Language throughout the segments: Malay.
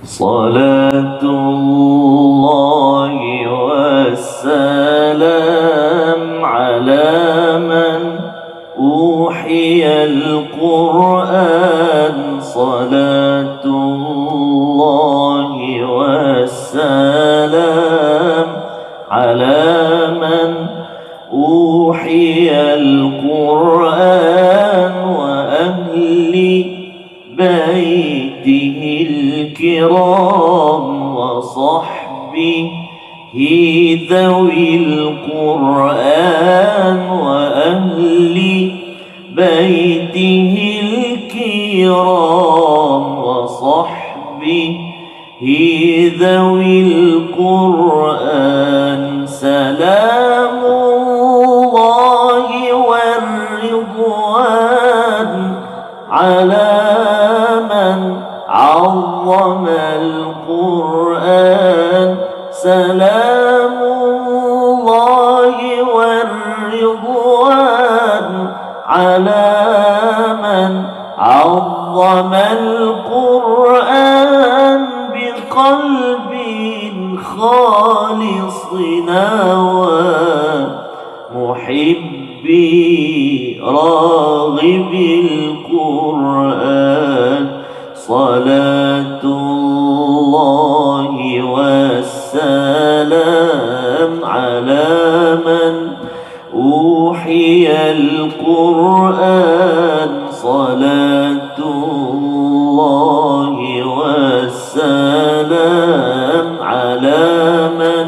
صلاة الله والسلام على من أوحي القرآن صلاة الله والسلام على من أوحي القرآن وأهل بيته الكرام وصحبه ذوي القرآن وأهل بيته الكرام وصحبه ذوي القرآن سلام الله والرضوان على من عظم القرآن سلام الله والرضوان على من عظم القرآن بقلب خالص نوى محبي راغب القرآن صلاة الله والسلام على من أوحي القرآن صلاة الله والسلام على من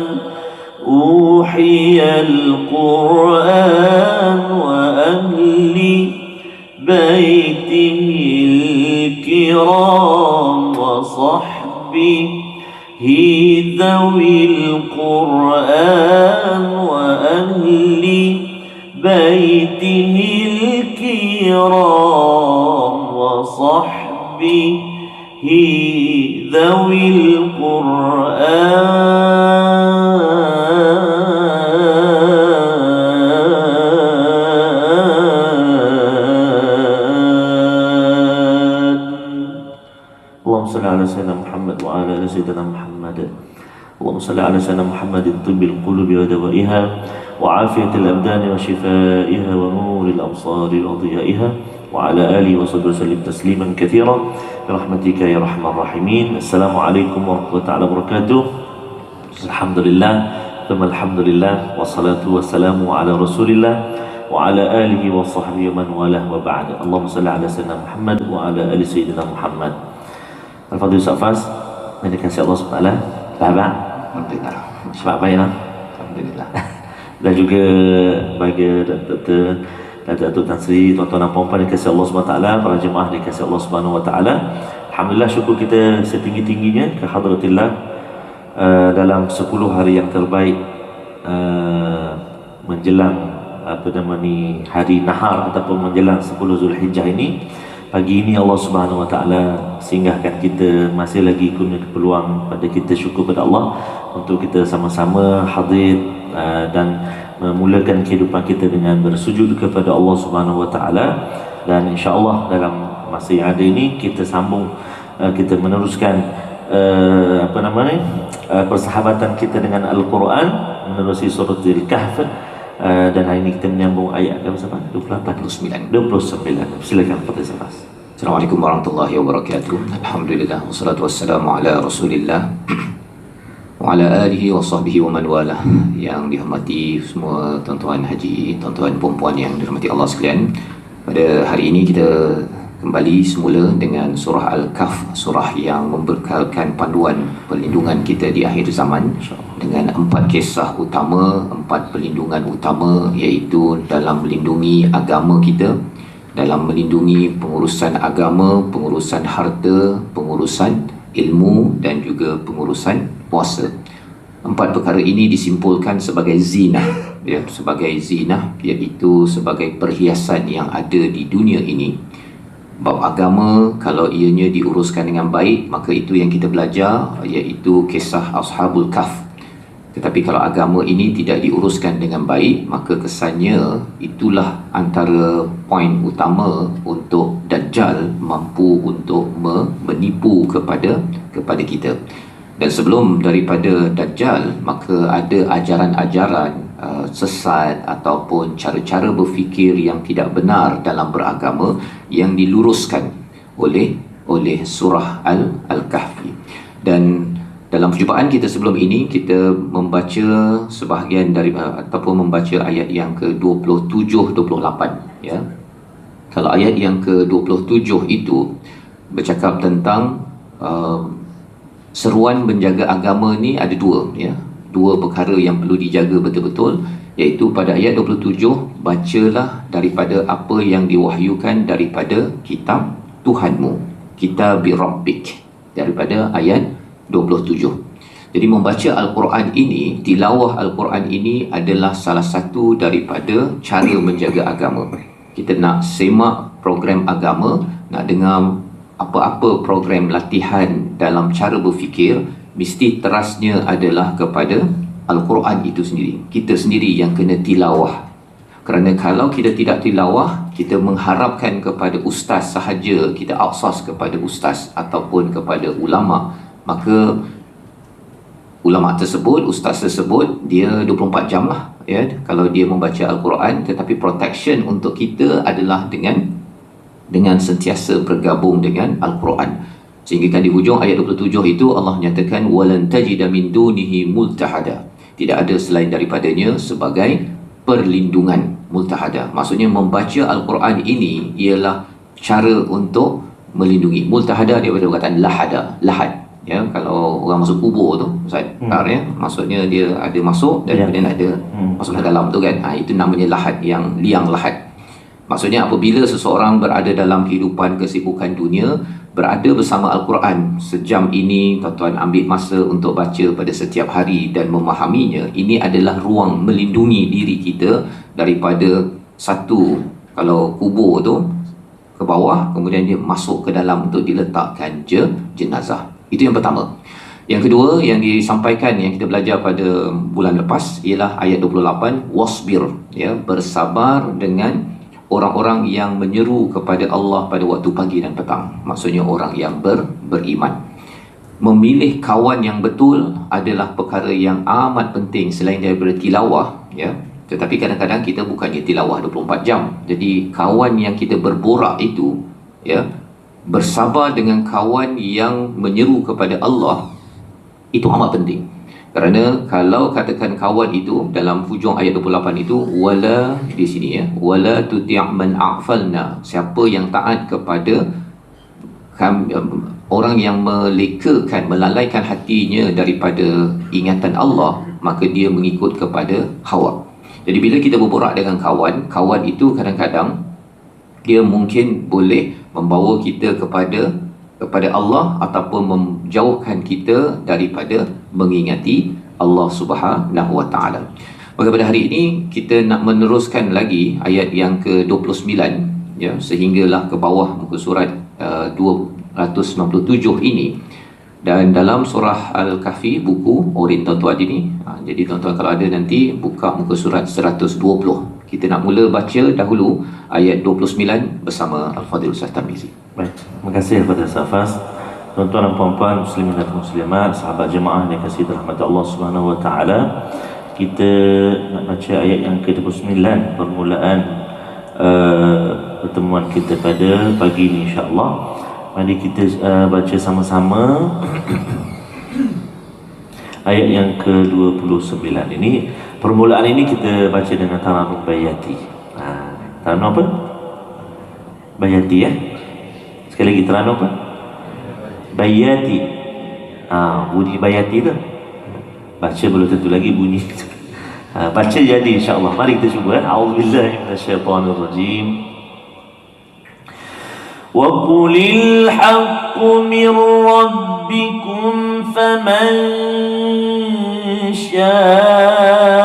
أوحي القرآن وأهل بيته الكرام وصحبه ذوي القرآن وأهل بيته الكرام وصحبه ذوي القرآن اللهم صل على سيدنا محمد وعلى آل سيدنا محمد اللهم صل على سيدنا محمد طب القلوب ودوائها وعافية الأبدان وشفائها ونور الأبصار وضيائها وعلى آله وصحبه وسلم تسليما كثيرا برحمتك يا أرحم الراحمين. السلام عليكم ورحمة الله تعالى وبركاته. الحمد لله ثم الحمد لله والصلاة والسلام على رسول الله وعلى آله وصحبه ومن والاه وبعد. اللهم صل على سيدنا محمد وعلى آل سيدنا محمد. Al-Fadhil Safas, yang dikasih Allah SWT, sahabat, Alhamdulillah. sebab baiklah. Alhamdulillah. Dan juga bagi Dr. Tan Sri, tuan-tuan dan puan-puan dikasih Allah SWT, para jemaah dikasih Allah SWT. Alhamdulillah, syukur kita setinggi-tingginya ke hadratillah dalam 10 hari yang terbaik menjelang hari nahar ataupun menjelang 10 Zulhijjah ini. Pagi ini Allah Subhanahu Wa Taala singgahkan kita, masih lagi kurnia peluang pada kita syukur pada Allah untuk kita sama-sama hadir dan memulakan kehidupan kita dengan bersujud kepada Allah Subhanahu Wa Taala. Dan insya-Allah dalam masa yang ada ini kita sambung, kita meneruskan persahabatan kita dengan Al-Quran, menerusi surah Al-Kahf. Dan hari ini kita menyambung ayat berapa? 29. Silakan Fadhil Safas. Assalamualaikum warahmatullahi wabarakatuh. Alhamdulillah wassalatu wassalamu ala Rasulillah wa ala alihi wa sahbihi wa man walah. Yang dihormati semua tuan-tuan haji, tuan-tuan puan-puan yang dirahmati Allah sekalian. Pada hari ini kita kembali semula dengan surah Al-Kahf, surah yang memberkalkan panduan perlindungan kita di akhir zaman dengan 4 kisah utama, 4 perlindungan utama, iaitu dalam melindungi agama kita, dalam melindungi pengurusan agama, pengurusan harta, pengurusan ilmu dan juga pengurusan puasa. 4 perkara ini disimpulkan sebagai zinah, ya, sebagai zinah, iaitu sebagai perhiasan yang ada di dunia ini. Bab agama, kalau ianya diuruskan dengan baik, maka itu yang kita belajar, iaitu kisah Ashabul Kahf. Tetapi kalau agama ini tidak diuruskan dengan baik, maka kesannya itulah antara poin utama untuk Dajjal Dajjal mampu untuk menipu kepada kita. Dan sebelum daripada Dajjal, maka ada ajaran-ajaran sesat ataupun cara-cara berfikir yang tidak benar dalam beragama yang diluruskan oleh surah Al-Kahfi. Dan dalam perjumpaan kita sebelum ini, kita membaca sebahagian dari ataupun membaca ayat yang ke-27 28, ya. Kalau ayat yang ke-27 itu bercakap tentang seruan menjaga agama ni ada dua, ya. Dua perkara yang perlu dijaga betul-betul, iaitu pada ayat 27, bacalah daripada apa yang diwahyukan daripada kitab Tuhanmu, kitabi rabbik, daripada ayat 27. Jadi membaca Al-Quran ini, tilawah Al-Quran ini adalah salah satu daripada cara menjaga agama. Kita nak semak program agama, nak dengar apa-apa program latihan dalam cara berfikir, mesti terasnya adalah kepada Al-Quran itu sendiri. Kita sendiri yang kena tilawah. Kerana kalau kita tidak tilawah, kita mengharapkan kepada ustaz sahaja, kita outsource kepada ustaz ataupun kepada ulama, maka ulama tersebut, ustaz tersebut, dia 24 jam lah, ya, kalau dia membaca Al-Quran. Tetapi protection untuk kita adalah dengan sentiasa bergabung dengan Al-Quran. Sehingga kan di hujung ayat 27 itu Allah nyatakan walan tajida min dunihi multahada, tidak ada selain daripadanya sebagai perlindungan. Multahada maksudnya membaca Al-Quran ini ialah cara untuk melindungi. Multahada daripada perkataan lahad, ya. Kalau orang masuk kubur tu Ustaz, ya, maksudnya dia ada masuk dan kemudian ada masuk ke dalam tu kan. Itu namanya lahad, yang liang lahad. Maksudnya apabila seseorang berada dalam kehidupan kesibukan dunia, berada bersama Al-Quran sejam ini, tuan-tuan ambil masa untuk baca pada setiap hari dan memahaminya, ini adalah ruang melindungi diri kita daripada satu, kalau kubur tu ke bawah, kemudian dia masuk ke dalam untuk diletakkan jenazah. Itu yang pertama. Yang kedua yang disampaikan, yang kita belajar pada bulan lepas, ialah ayat 28, wasbir, ya, bersabar dengan orang-orang yang menyeru kepada Allah pada waktu pagi dan petang. Maksudnya orang yang beriman. Memilih kawan yang betul adalah perkara yang amat penting selain daripada tilawah, ya. Tetapi kadang-kadang kita bukannya tilawah 24 jam. Jadi kawan yang kita berborak itu, ya, bersabar dengan kawan yang menyeru kepada Allah, itu amat penting. Kerana kalau katakan kawan itu dalam hujung ayat 28 itu, wala, di sini, ya, wala tuti' man aghfalna, siapa yang taat kepada orang yang melekakan, melalaikan hatinya daripada ingatan Allah, maka dia mengikut kepada hawa. Jadi bila kita berborak dengan kawan itu kadang-kadang dia mungkin boleh membawa kita kepada Allah ataupun menjauhkan kita daripada mengingati Allah Subhanahu Wa Taala. Maka pada hari ini kita nak meneruskan lagi ayat yang ke-29, ya, sehinggalah ke bawah muka surat 297 ini. Dan dalam surah Al-Kahfi, buku Orin tuan-tuan ini, jadi tuan-tuan kalau ada nanti buka muka surat 120. Kita nak mula baca dahulu ayat 29 bersama Al-Fadhil Ustaz Tarmizi. Baik, terima kasih kepada Safas. Tuan-tuan dan puan-puan, muslimin dan muslimat, sahabat jemaah yang kasih rahmat Allah Subhanahu Wa Taala, kita nak baca ayat yang ke-29 permulaan pertemuan kita pada pagi ini, insya-Allah. Mari kita baca sama-sama ayat yang ke-29 ini. Permulaan ini kita baca dengan Taranum Bayati. Taranum apa? Bayati, ya. Sekali lagi, Taranum apa? Bayati. Bunyi Bayati tu. Baca belum tentu lagi bunyi. Baca jadi, insya-Allah. Mari kita cuba. A'udzubillahi minasyaitonirrajim. وَقُلِ الْحَقُّ مِنْ رَبِّكُمْ فَمَنْ شَاءَ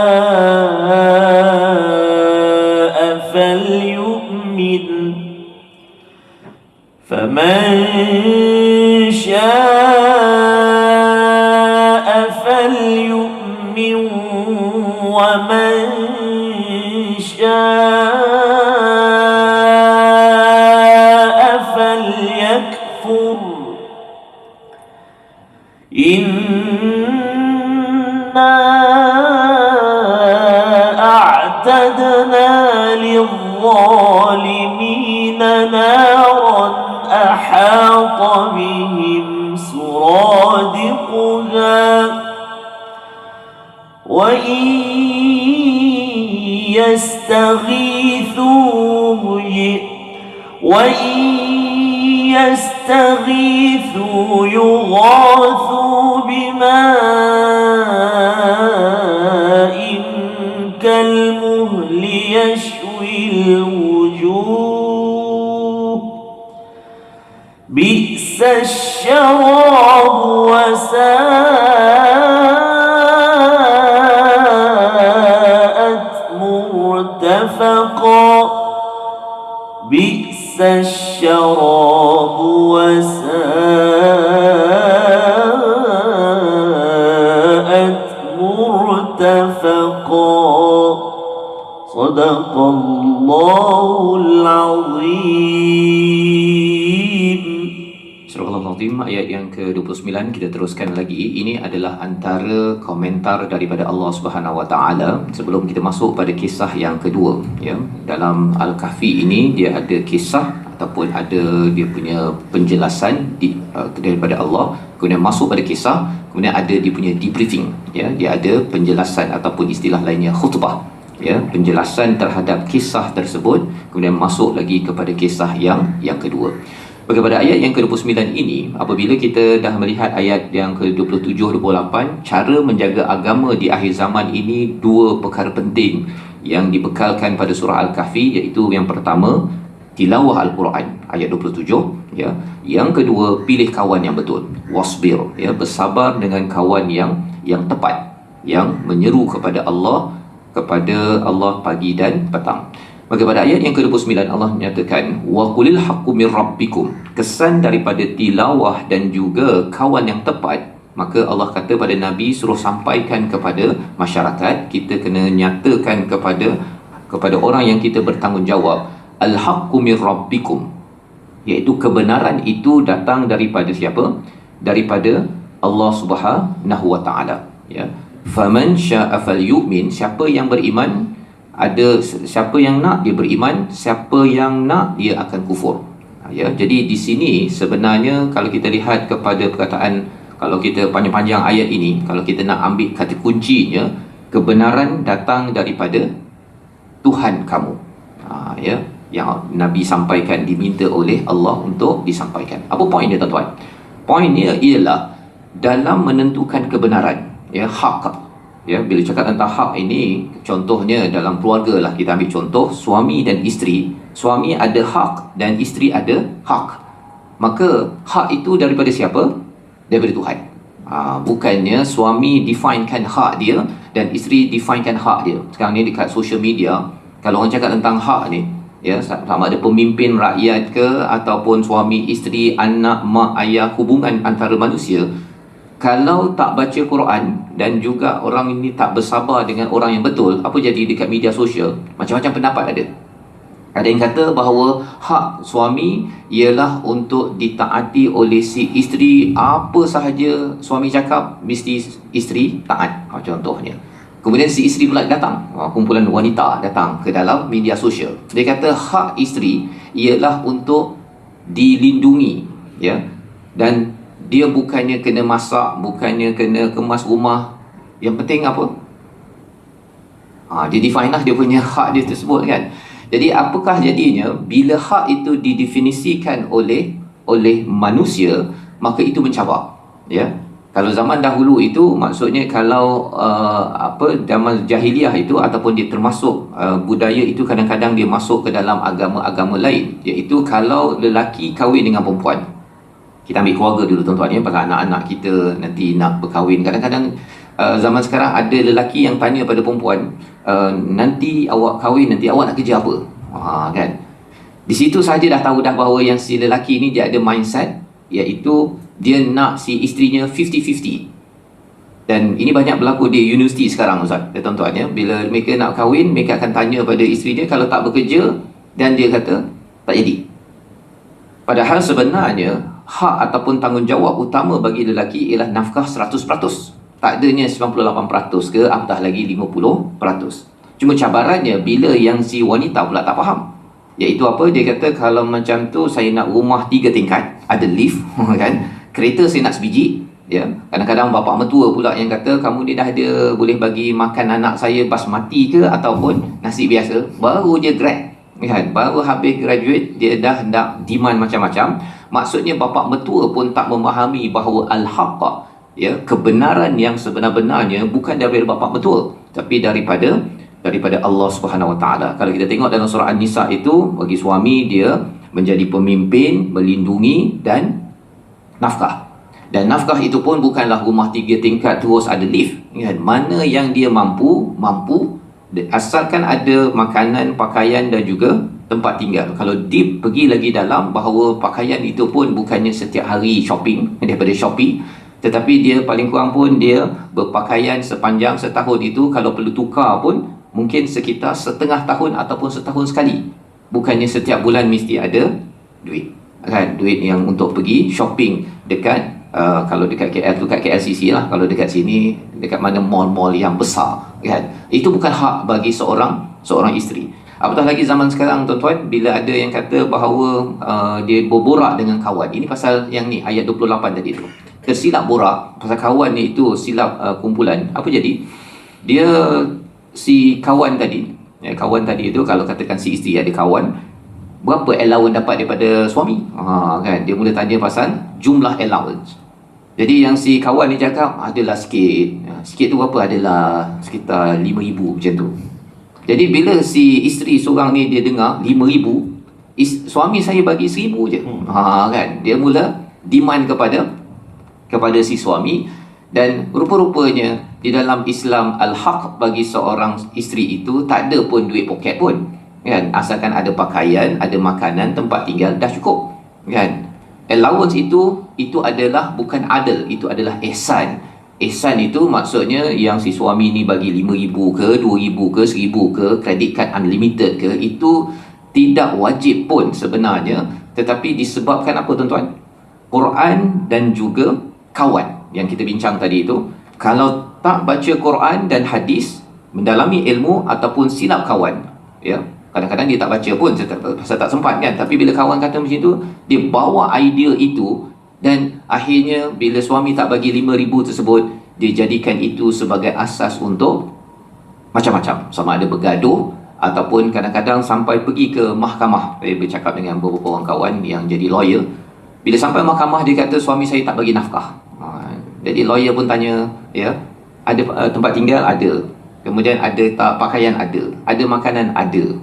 فَلْيُؤْمِنْ وَمَنْ شَاءَ يكفر إنا أعتدنا للظالمين نارا أحاط بهم سرادقها وإن يستغيثوا يغاثوا بماء كالمهل يشوي الوجوه بئس الشراب وساءت مرتفقا بئس الشراب وساءت مرتفقا صدق الله العظيم. Surah Al-Azim ayat yang ke-29, kita teruskan lagi. Ini adalah antara komentar daripada Allah Subhanahu Wa Taala sebelum kita masuk pada kisah yang kedua, ya. Dalam Al-Kahfi ini dia ada kisah ataupun ada dia punya penjelasan daripada Allah, kemudian masuk pada kisah, kemudian ada dia punya debriefing, ya. Dia ada penjelasan ataupun istilah lainnya khutbah, ya, penjelasan terhadap kisah tersebut, kemudian masuk lagi kepada kisah yang kedua. Pada ayat yang ke-29 ini, apabila kita dah melihat ayat yang ke-27-28, cara menjaga agama di akhir zaman ini, dua perkara penting yang dibekalkan pada surah Al-Kahfi, iaitu yang pertama, tilawah Al-Quran, ayat 27, ya. Yang kedua, pilih kawan yang betul, wasbir, ya, bersabar dengan kawan yang tepat, yang menyeru kepada Allah pagi dan petang. Maka pada ayat yang ke-29 Allah menyatakan wa qulil haqqu mir rabbikum, kesan daripada tilawah dan juga kawan yang tepat. Maka Allah kata pada Nabi, suruh sampaikan kepada masyarakat, kita kena nyatakan kepada orang yang kita bertanggungjawab, al haqqu mir rabbikum, iaitu kebenaran itu datang daripada siapa? Daripada Allah Subhanahu Wa Taala, ya. Faman syaa'a falyu'min, siapa yang beriman, siapa yang nak dia beriman, siapa yang nak dia akan kufur, ya. Jadi di sini sebenarnya kalau kita lihat kepada perkataan, kalau kita panjang-panjang ayat ini, kalau kita nak ambil kata kuncinya, kebenaran datang daripada Tuhan kamu, ya, yang Nabi sampaikan, diminta oleh Allah untuk disampaikan. Apa poin dia, tuan-tuan? Poinnya ialah dalam menentukan kebenaran, ya, hak. Ya, bila cakap tentang hak ini, contohnya dalam keluarga lah, kita ambil contoh suami dan isteri. Suami ada hak dan isteri ada hak. Maka hak itu daripada siapa? Daripada Tuhan. Bukannya suami definekan hak dia dan isteri definekan hak dia. Sekarang ni dekat social media, kalau orang cakap tentang hak ni, ya, sama ada pemimpin rakyat ke ataupun suami isteri, anak, mak, ayah, hubungan antara manusia, kalau tak baca Quran dan juga orang ini tak bersabar dengan orang yang betul, apa jadi dekat media sosial? Macam-macam pendapat ada. Ada yang kata bahawa hak suami ialah untuk ditaati oleh si isteri, apa sahaja suami cakap mesti isteri taat, contohnya. Kemudian si isteri pula datang, kumpulan wanita datang ke dalam media sosial. Dia kata hak isteri ialah untuk dilindungi, ya. Dan dia bukannya kena masak, bukannya kena kemas rumah. Yang penting apa? Dia define lah dia punya hak dia tersebut, kan. Jadi apakah jadinya bila hak itu didefinisikan oleh manusia, maka itu mencabar, ya. Kalau zaman dahulu itu, maksudnya kalau zaman jahiliah itu ataupun dia termasuk budaya itu, kadang-kadang dia masuk ke dalam agama-agama lain, iaitu kalau lelaki kahwin dengan perempuan. Kita ambil keluarga dulu, tuan-tuan, ya, pasal anak-anak kita nanti nak berkahwin. Kadang-kadang zaman sekarang ada lelaki yang tanya pada perempuan, nanti awak kahwin, nanti awak nak kerja apa? Kan? Di situ saja dah tahu dah bahawa yang si lelaki ni dia ada mindset, iaitu dia nak si isterinya 50-50. Dan ini banyak berlaku di universiti sekarang, Ustaz, tuan-tuan, ya. Bila mereka nak kahwin, mereka akan tanya pada isteri dia, kalau tak bekerja, dan dia kata tak jadi. Padahal sebenarnya hak ataupun tanggungjawab utama bagi lelaki ialah nafkah 100%. Tak adanya 98% ke, apatah lagi 50%. Cuma cabarannya bila yang si wanita pula tak faham. Iaitu apa? Dia kata kalau macam tu saya nak rumah 3 tingkat, ada lift kan. Kereta saya nak sebiji, ya. Kadang-kadang bapa mertua pula yang kata kamu ni dah ada boleh bagi makan anak saya basmati ke ataupun nasi biasa. Baru dia grad, kan? Baru habis graduate dia dah nak demand macam-macam. Maksudnya bapa mertua pun tak memahami bahawa al-haqq, ya, kebenaran yang sebenar-benarnya bukan daripada bapa mertua tapi daripada Allah Subhanahu Wa Taala. Kalau kita tengok dalam surah An-Nisa itu, bagi suami dia menjadi pemimpin, melindungi dan nafkah. Dan nafkah itu pun bukanlah rumah 3 tingkat terus ada lift, kan? Mana yang dia mampu asalkan ada makanan, pakaian dan juga tempat tinggal. Kalau deep pergi lagi dalam, bahawa pakaian itu pun bukannya setiap hari shopping daripada Shopee, tetapi dia paling kurang pun dia berpakaian sepanjang setahun itu, kalau perlu tukar pun mungkin sekitar setengah tahun ataupun setahun sekali. Bukannya setiap bulan mesti ada duit, kan? Duit yang untuk pergi shopping dekat kalau dekat KL tu kat KLCC lah, kalau dekat sini dekat mana mall-mall yang besar, kan? Itu bukan hak bagi seorang isteri. Apatah lagi zaman sekarang, tuan-tuan, bila ada yang kata bahawa dia berborak dengan kawan. Ini pasal yang ni ayat 28 tadi tu. Tersilap borak pasal kawan ni, itu silap kumpulan. Apa jadi? Dia si kawan tadi, kawan tadi itu kalau katakan si isteri ada kawan, berapa allowance dapat daripada suami? Kan? Dia mula tanya pasal jumlah allowance. Jadi yang si kawan ni cakap adalah sikit. Sikit tu berapa? Adalah sekitar 5,000 macam tu. Jadi bila si isteri seorang ni dia dengar 5,000, suami saya bagi 1,000 je. Kan? Dia mula demand kepada si suami. Dan rupa-rupanya di dalam Islam, al-haq bagi seorang isteri itu tak ada pun duit poket pun, kan? Asalkan ada pakaian, ada makanan, tempat tinggal, dah cukup, kan? Allowance itu adalah bukan adil, itu adalah ihsan. Ihsan itu maksudnya yang si suami ni bagi 5,000 ke, 2,000 ke, 1,000 ke, credit card unlimited ke, itu tidak wajib pun sebenarnya. Tetapi disebabkan apa, tuan-tuan? Quran dan juga kawan yang kita bincang tadi itu. Kalau tak baca Quran dan hadis, mendalami ilmu ataupun silap kawan, ya, kadang-kadang dia tak baca pun pasal tak sempat, kan? Tapi bila kawan kata macam tu, dia bawa idea itu, dan akhirnya bila suami tak bagi 5,000 tersebut, dia jadikan itu sebagai asas untuk macam-macam, sama ada bergaduh ataupun kadang-kadang sampai pergi ke mahkamah. Saya bercakap dengan beberapa orang kawan yang jadi lawyer. Bila sampai mahkamah, dia kata suami saya tak bagi nafkah. Jadi lawyer pun tanya, ya, ada tempat tinggal? Ada. Kemudian ada tak pakaian? Ada makanan? Ada.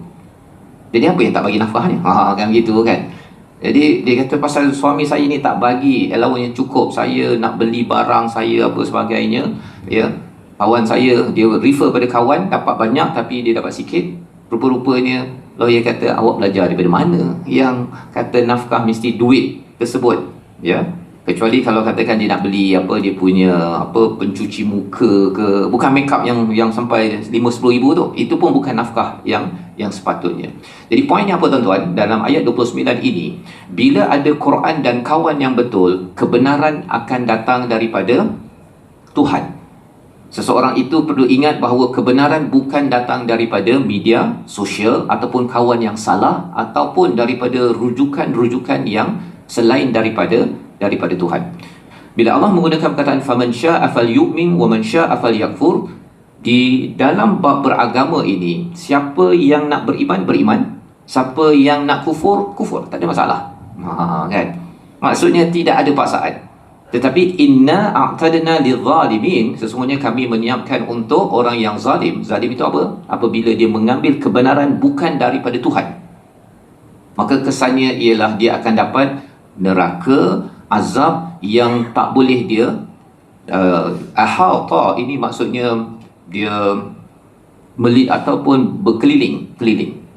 Jadi apa yang tak bagi nafkah ni? Kan gitu, kan? Jadi dia kata pasal suami saya ni tak bagi allowance yang cukup, saya nak beli barang saya apa sebagainya, ya. Kawan saya, dia refer pada kawan dapat banyak tapi dia dapat sikit. Rupa-rupanya lawyer kata, awak belajar daripada mana yang kata nafkah mesti duit tersebut, ya? Kecuali kalau katakan dia nak beli apa, dia punya apa, pencuci muka ke, bukan make up yang sampai 5-10 ribu tu, itu pun bukan nafkah yang sepatutnya. Jadi poinnya apa, tuan-tuan? Dalam ayat 29 ini, bila ada Quran dan kawan yang betul, kebenaran akan datang daripada Tuhan. Seseorang itu perlu ingat bahawa kebenaran bukan datang daripada media sosial ataupun kawan yang salah ataupun daripada rujukan-rujukan yang selain daripada Tuhan. Bila Allah menggunakan perkataan faman syaa'a falyu'min wa man syaa'a falyakfur, di dalam bab beragama ini, siapa yang nak beriman, siapa yang nak kufur, tak ada masalah. Kan? Maksudnya tidak ada paksaan. Tetapi inna a'tadna lizzalimin, sesungguhnya kami menyiapkan untuk orang yang zalim. Zalim itu apa? Apabila dia mengambil kebenaran bukan daripada Tuhan, maka kesannya ialah dia akan dapat neraka, azab yang tak boleh dia ahata, ini maksudnya dia ataupun berkeliling,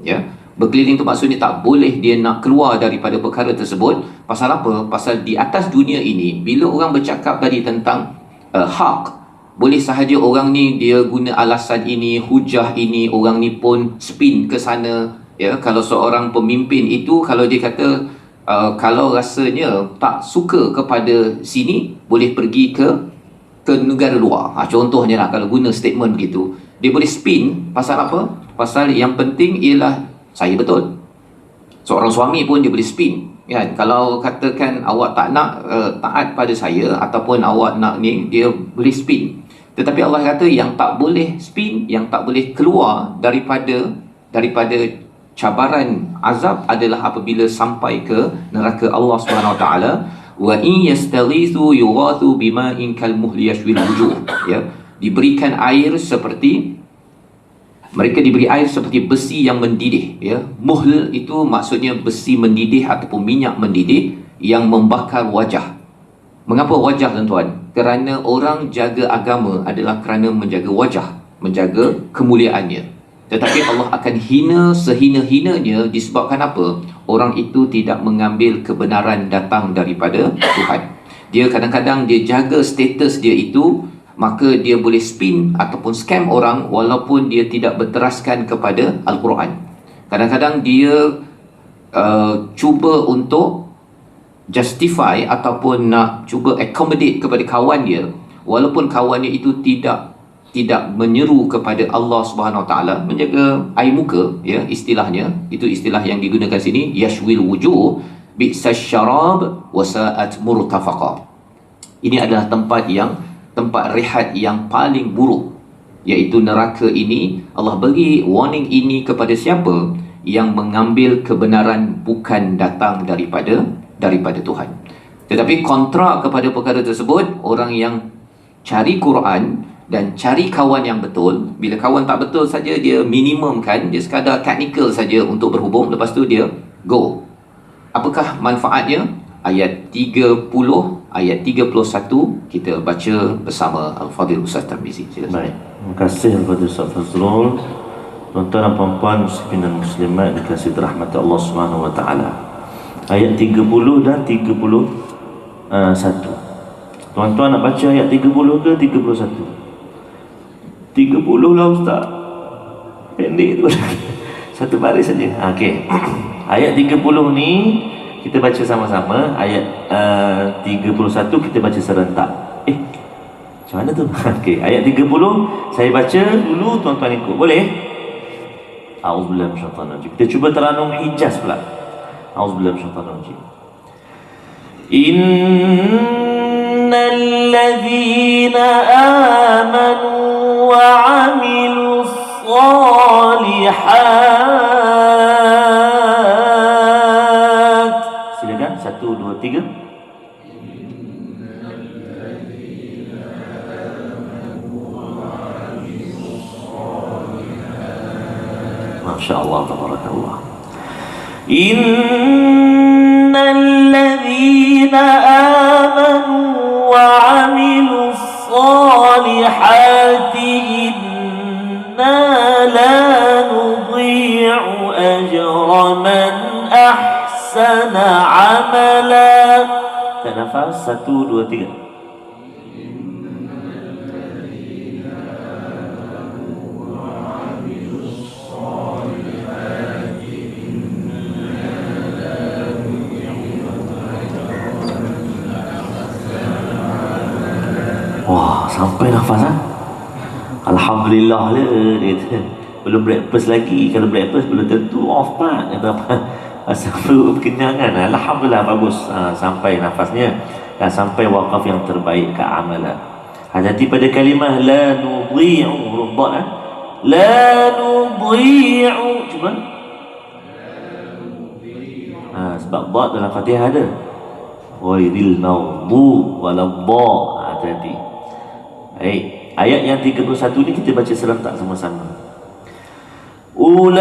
ya. Berkeliling tu maksudnya tak boleh dia nak keluar daripada perkara tersebut. Pasal apa? Pasal di atas dunia ini, bila orang bercakap tadi tentang hak, boleh sahaja orang ni dia guna alasan ini, hujah ini, orang ni pun spin ke sana, ya. Kalau seorang pemimpin itu, kalau dia kata kalau rasanya tak suka kepada sini, boleh pergi ke negara luar. Contohnya lah, kalau guna statement begitu, dia boleh spin. Pasal apa? Pasal yang penting ialah saya betul. Seorang suami pun dia boleh spin, kan? Kalau katakan awak tak nak taat pada saya, ataupun awak nak ni, dia boleh spin. Tetapi Allah kata yang tak boleh spin, yang tak boleh keluar daripada cabaran azab adalah apabila sampai ke neraka Allah Subhanahu Wa Taala. Wa in yastaghithu yughathu bima'in kalmuhli yashwil wujuh, ya, diberikan air seperti, mereka diberi air seperti besi yang mendidih, ya. Muhl itu maksudnya besi mendidih ataupun minyak mendidih yang membakar wajah. Mengapa wajah, tuan-tuan? Kerana orang jaga agama adalah kerana menjaga wajah, menjaga kemuliaannya. Tetapi Allah akan hina sehina-hinanya disebabkan apa? Orang itu tidak mengambil kebenaran datang daripada Tuhan. Dia kadang-kadang dia jaga status dia itu, maka dia boleh spin ataupun scam orang walaupun dia tidak berteraskan kepada Al-Quran. Kadang-kadang dia cuba untuk justify ataupun nak cuba accommodate kepada kawan dia, walaupun kawannya itu tidak menyeru kepada Allah Subhanahu Wa Taala, menjaga air muka, ya, istilahnya. Itu istilah yang digunakan sini, yashwil wujuh bi'sas syarab wa sa'at murtafaqa. Ini adalah tempat rehat yang paling buruk, iaitu neraka ini. Allah bagi warning ini kepada siapa yang mengambil kebenaran bukan datang daripada Tuhan. Tetapi kontra kepada perkara tersebut, orang yang cari Quran dan cari kawan yang betul, bila kawan tak betul saja dia minimumkan, dia sekadar teknikal saja untuk berhubung, lepas tu dia go. Apakah manfaatnya? Ayat 30, ayat 31 kita baca bersama Al-Fadhil Ustaz Tarmizi. Silakan. Baik, terima kasih kepada Ustaz Fazrul. Tuan-tuan dan puan-puan muslimin dan muslimat dikasihi rahmat Allah Subhanahu Wa Taala. Ayat 30 dan 31. Tuan-tuan nak baca ayat 30 ke 31? 30 lah Ustaz. Pendek tu. Satu baris saja. Okey. Ayat 30 ni kita baca sama-sama. Ayat 31 kita baca serentak. Macam mana tu? Okey, ayat 30 saya baca dulu, tuan-tuan ikut. Boleh? A'udzubillahi minasyaitanir rajim. Kita cuba teranum Hijaz pula. A'udzubillahi minasyaitanir rajim. Innal ladzina amanu wa 'amilus shalihat. Silakan 1 2 3. Masya-Allah, tabarakallah. Innal ladzina amanu wa 'amilus salihati inna la nudhi'u ajra man ahsana 'amala. Nafas 1 2 3. Wah, sampai nafas Alhamdulillah lah dia kata. Belum breakfast lagi. Kalau breakfast belum tentu off pak. Kata apa? Asal perut kenyangan. Alhamdulillah bagus. Sampai nafasnya. Dan sampai wakaf yang terbaik ke amalan. Hati-hati pada kalimah la nudhi'u. Huruf dad la nudhi'u. Cuba. Sebab dad dalam Fatihah ada. Ghairil maghdubi waladhdallin. Hati-hati. Baik, ayat yang 31 ni kita baca serentak sama-sama. Ulaika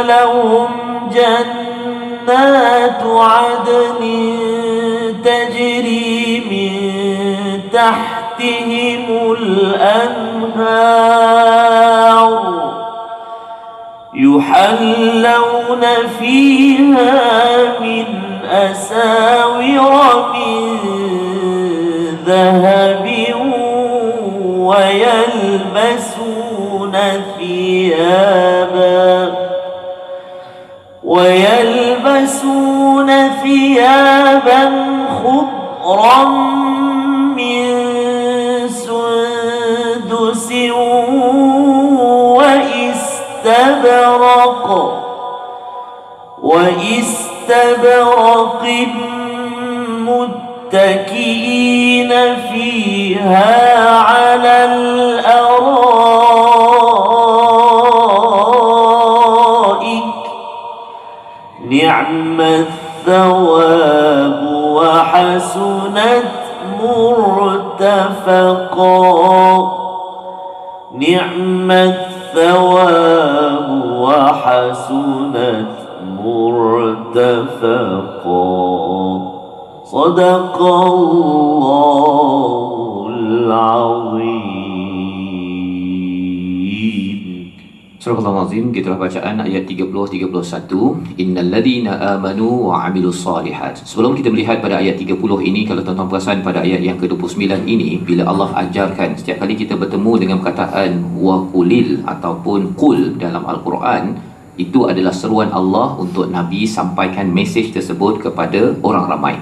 lahum jannatu 'adnin tajri min tahtihimul anhar yuhallawna fiha min asawira min ذهب ويلبسون ثيابا ثيابا خضرا من سندس واستبرق متكئين فيها على الأرائك نعم الثواب وحسنت مرتفقا نعم الثواب وحسنت مرتفقا صدق الله العظيم. Surah Al-Azim, gitulah bacaan ayat 30-31. Innal ladhina amanu wa amilus salihat. Sebelum kita melihat pada ayat 30 ini, kalau tuan-tuan perasan pada ayat yang ke-29 ini, bila Allah ajarkan setiap kali kita bertemu dengan perkataan wa qulil ataupun qul dalam Al-Quran, itu adalah seruan Allah untuk Nabi sampaikan mesej tersebut kepada orang ramai.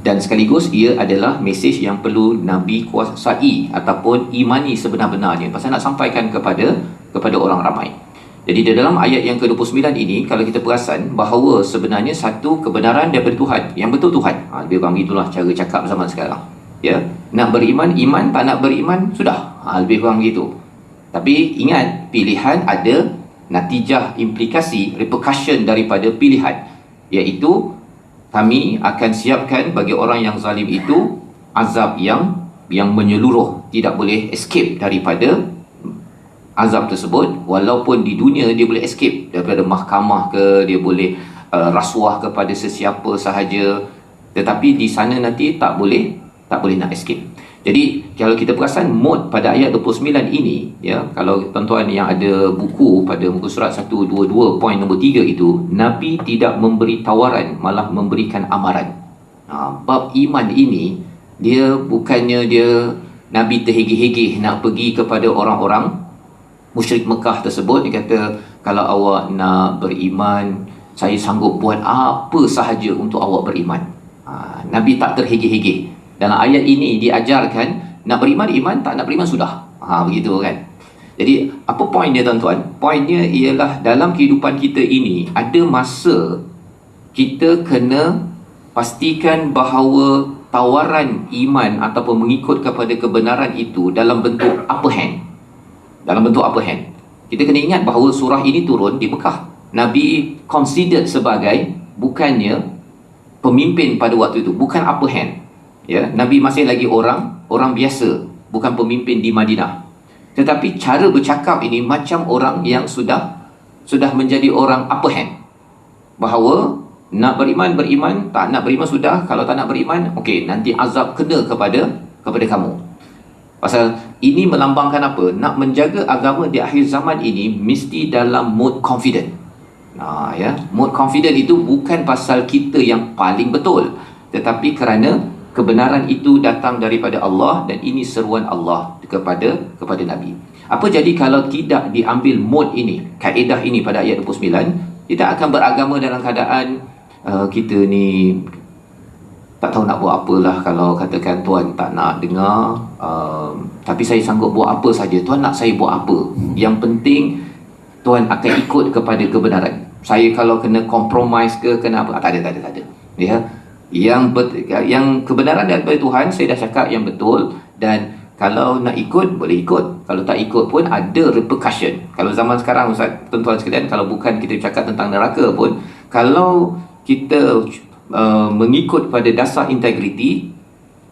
Dan sekaligus ia adalah mesej yang perlu Nabi kuasai ataupun imani sebenar-benarnya, pasal nak sampaikan kepada orang ramai. Jadi di dalam ayat yang ke-29 ini, kalau kita perasan bahawa sebenarnya satu kebenaran daripada Tuhan, yang betul Tuhan. Lebih kurang itulah cara cakap zaman sekarang. Ya, nak beriman, iman, tak nak beriman, sudah. Lebih kurang gitu. Tapi ingat, pilihan ada natijah, implikasi, repercussion daripada pilihan, iaitu kami akan siapkan bagi orang yang zalim itu azab yang menyeluruh, tidak boleh escape daripada azab tersebut. Walaupun di dunia dia boleh escape daripada mahkamah ke, dia boleh rasuah kepada sesiapa sahaja, tetapi di sana nanti tak boleh nak escape. Jadi kalau kita perasan mod pada ayat 29 ini, ya, kalau tuan-tuan yang ada buku pada muka surat 122 poin nombor 3 itu, Nabi tidak memberi tawaran, malah memberikan amaran. Bab iman ini, dia bukannya Nabi terhegeh-hegeh nak pergi kepada orang-orang musyrik Mekah tersebut. Dia kata, kalau awak nak beriman, saya sanggup buat apa sahaja untuk awak beriman. Nabi tak terhegeh-hegeh. Dalam ayat ini diajarkan, nak beriman, iman, tak nak beriman, sudah. Begitu kan. Jadi apa poin dia tuan-tuan? Poinnya ialah dalam kehidupan kita ini, ada masa kita kena pastikan bahawa tawaran iman ataupun mengikut kepada kebenaran itu dalam bentuk upper hand. Kita kena ingat bahawa surah ini turun di Mekah. Nabi considered sebagai bukannya pemimpin pada waktu itu, bukan upper hand. Ya, Nabi masih lagi orang biasa, bukan pemimpin di Madinah. Tetapi cara bercakap ini macam orang yang sudah menjadi orang upper hand. Bahawa nak beriman, tak nak beriman, sudah. Kalau tak nak beriman, okey, nanti azab kena kepada kamu. Pasal ini melambangkan apa? Nak menjaga agama di akhir zaman ini mesti dalam mode confident. Mode confident itu bukan pasal kita yang paling betul, tetapi kerana kebenaran itu datang daripada Allah dan ini seruan Allah kepada Nabi. Apa jadi kalau tidak diambil mode ini, kaedah ini pada ayat 29? Kita akan beragama dalam keadaan kita ni tak tahu nak buat apalah. Kalau katakan Tuan tak nak dengar, tapi saya sanggup buat apa saja. Tuan nak saya buat apa? Yang penting Tuan akan ikut kepada kebenaran. Saya kalau kena compromise ke, kena apa? Tak ada. Ya. Yang kebenaran daripada Tuhan, saya dah cakap yang betul, dan kalau nak ikut, boleh ikut. Kalau tak ikut pun ada repercussion. Kalau zaman sekarang, Ustaz, tuan-tuan sekalian, kalau bukan kita cakap tentang neraka pun, kalau kita mengikut pada dasar integriti,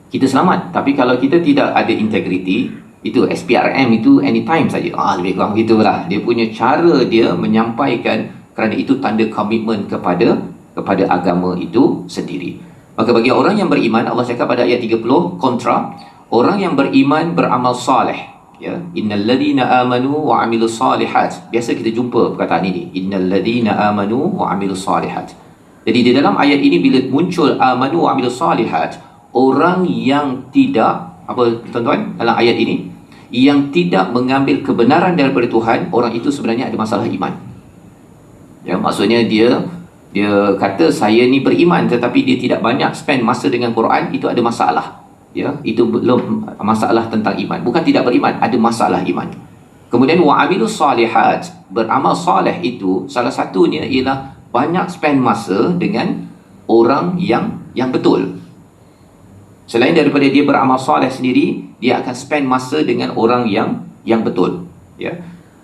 kita selamat. Tapi kalau kita tidak ada integriti, itu SPRM itu anytime saja. Lebih kurang gitulah. Dia punya cara dia menyampaikan, kerana itu tanda komitmen kepada agama itu sendiri. Maka bagi orang yang beriman, Allah cakap pada ayat 30 kontra, orang yang beriman beramal saleh, ya, innal ladhina amanu wa amilus salihat. Biasa kita jumpa perkataan ini, innal ladhina amanu wa amilus salihat. Jadi di dalam ayat ini bila muncul amanu wa amilus salihat, orang yang tidak, apa tuan-tuan, dalam ayat ini, yang tidak mengambil kebenaran daripada Tuhan, orang itu sebenarnya ada masalah iman. Ya, maksudnya dia Dia kata saya ni beriman tetapi dia tidak banyak spend masa dengan Quran, itu ada masalah. Ya, itu belum masalah tentang iman. Bukan tidak beriman, ada masalah iman. Kemudian wa'amilus salihat, beramal soleh itu salah satunya ialah banyak spend masa dengan orang yang betul. Selain daripada dia beramal soleh sendiri, dia akan spend masa dengan orang yang betul. Ya.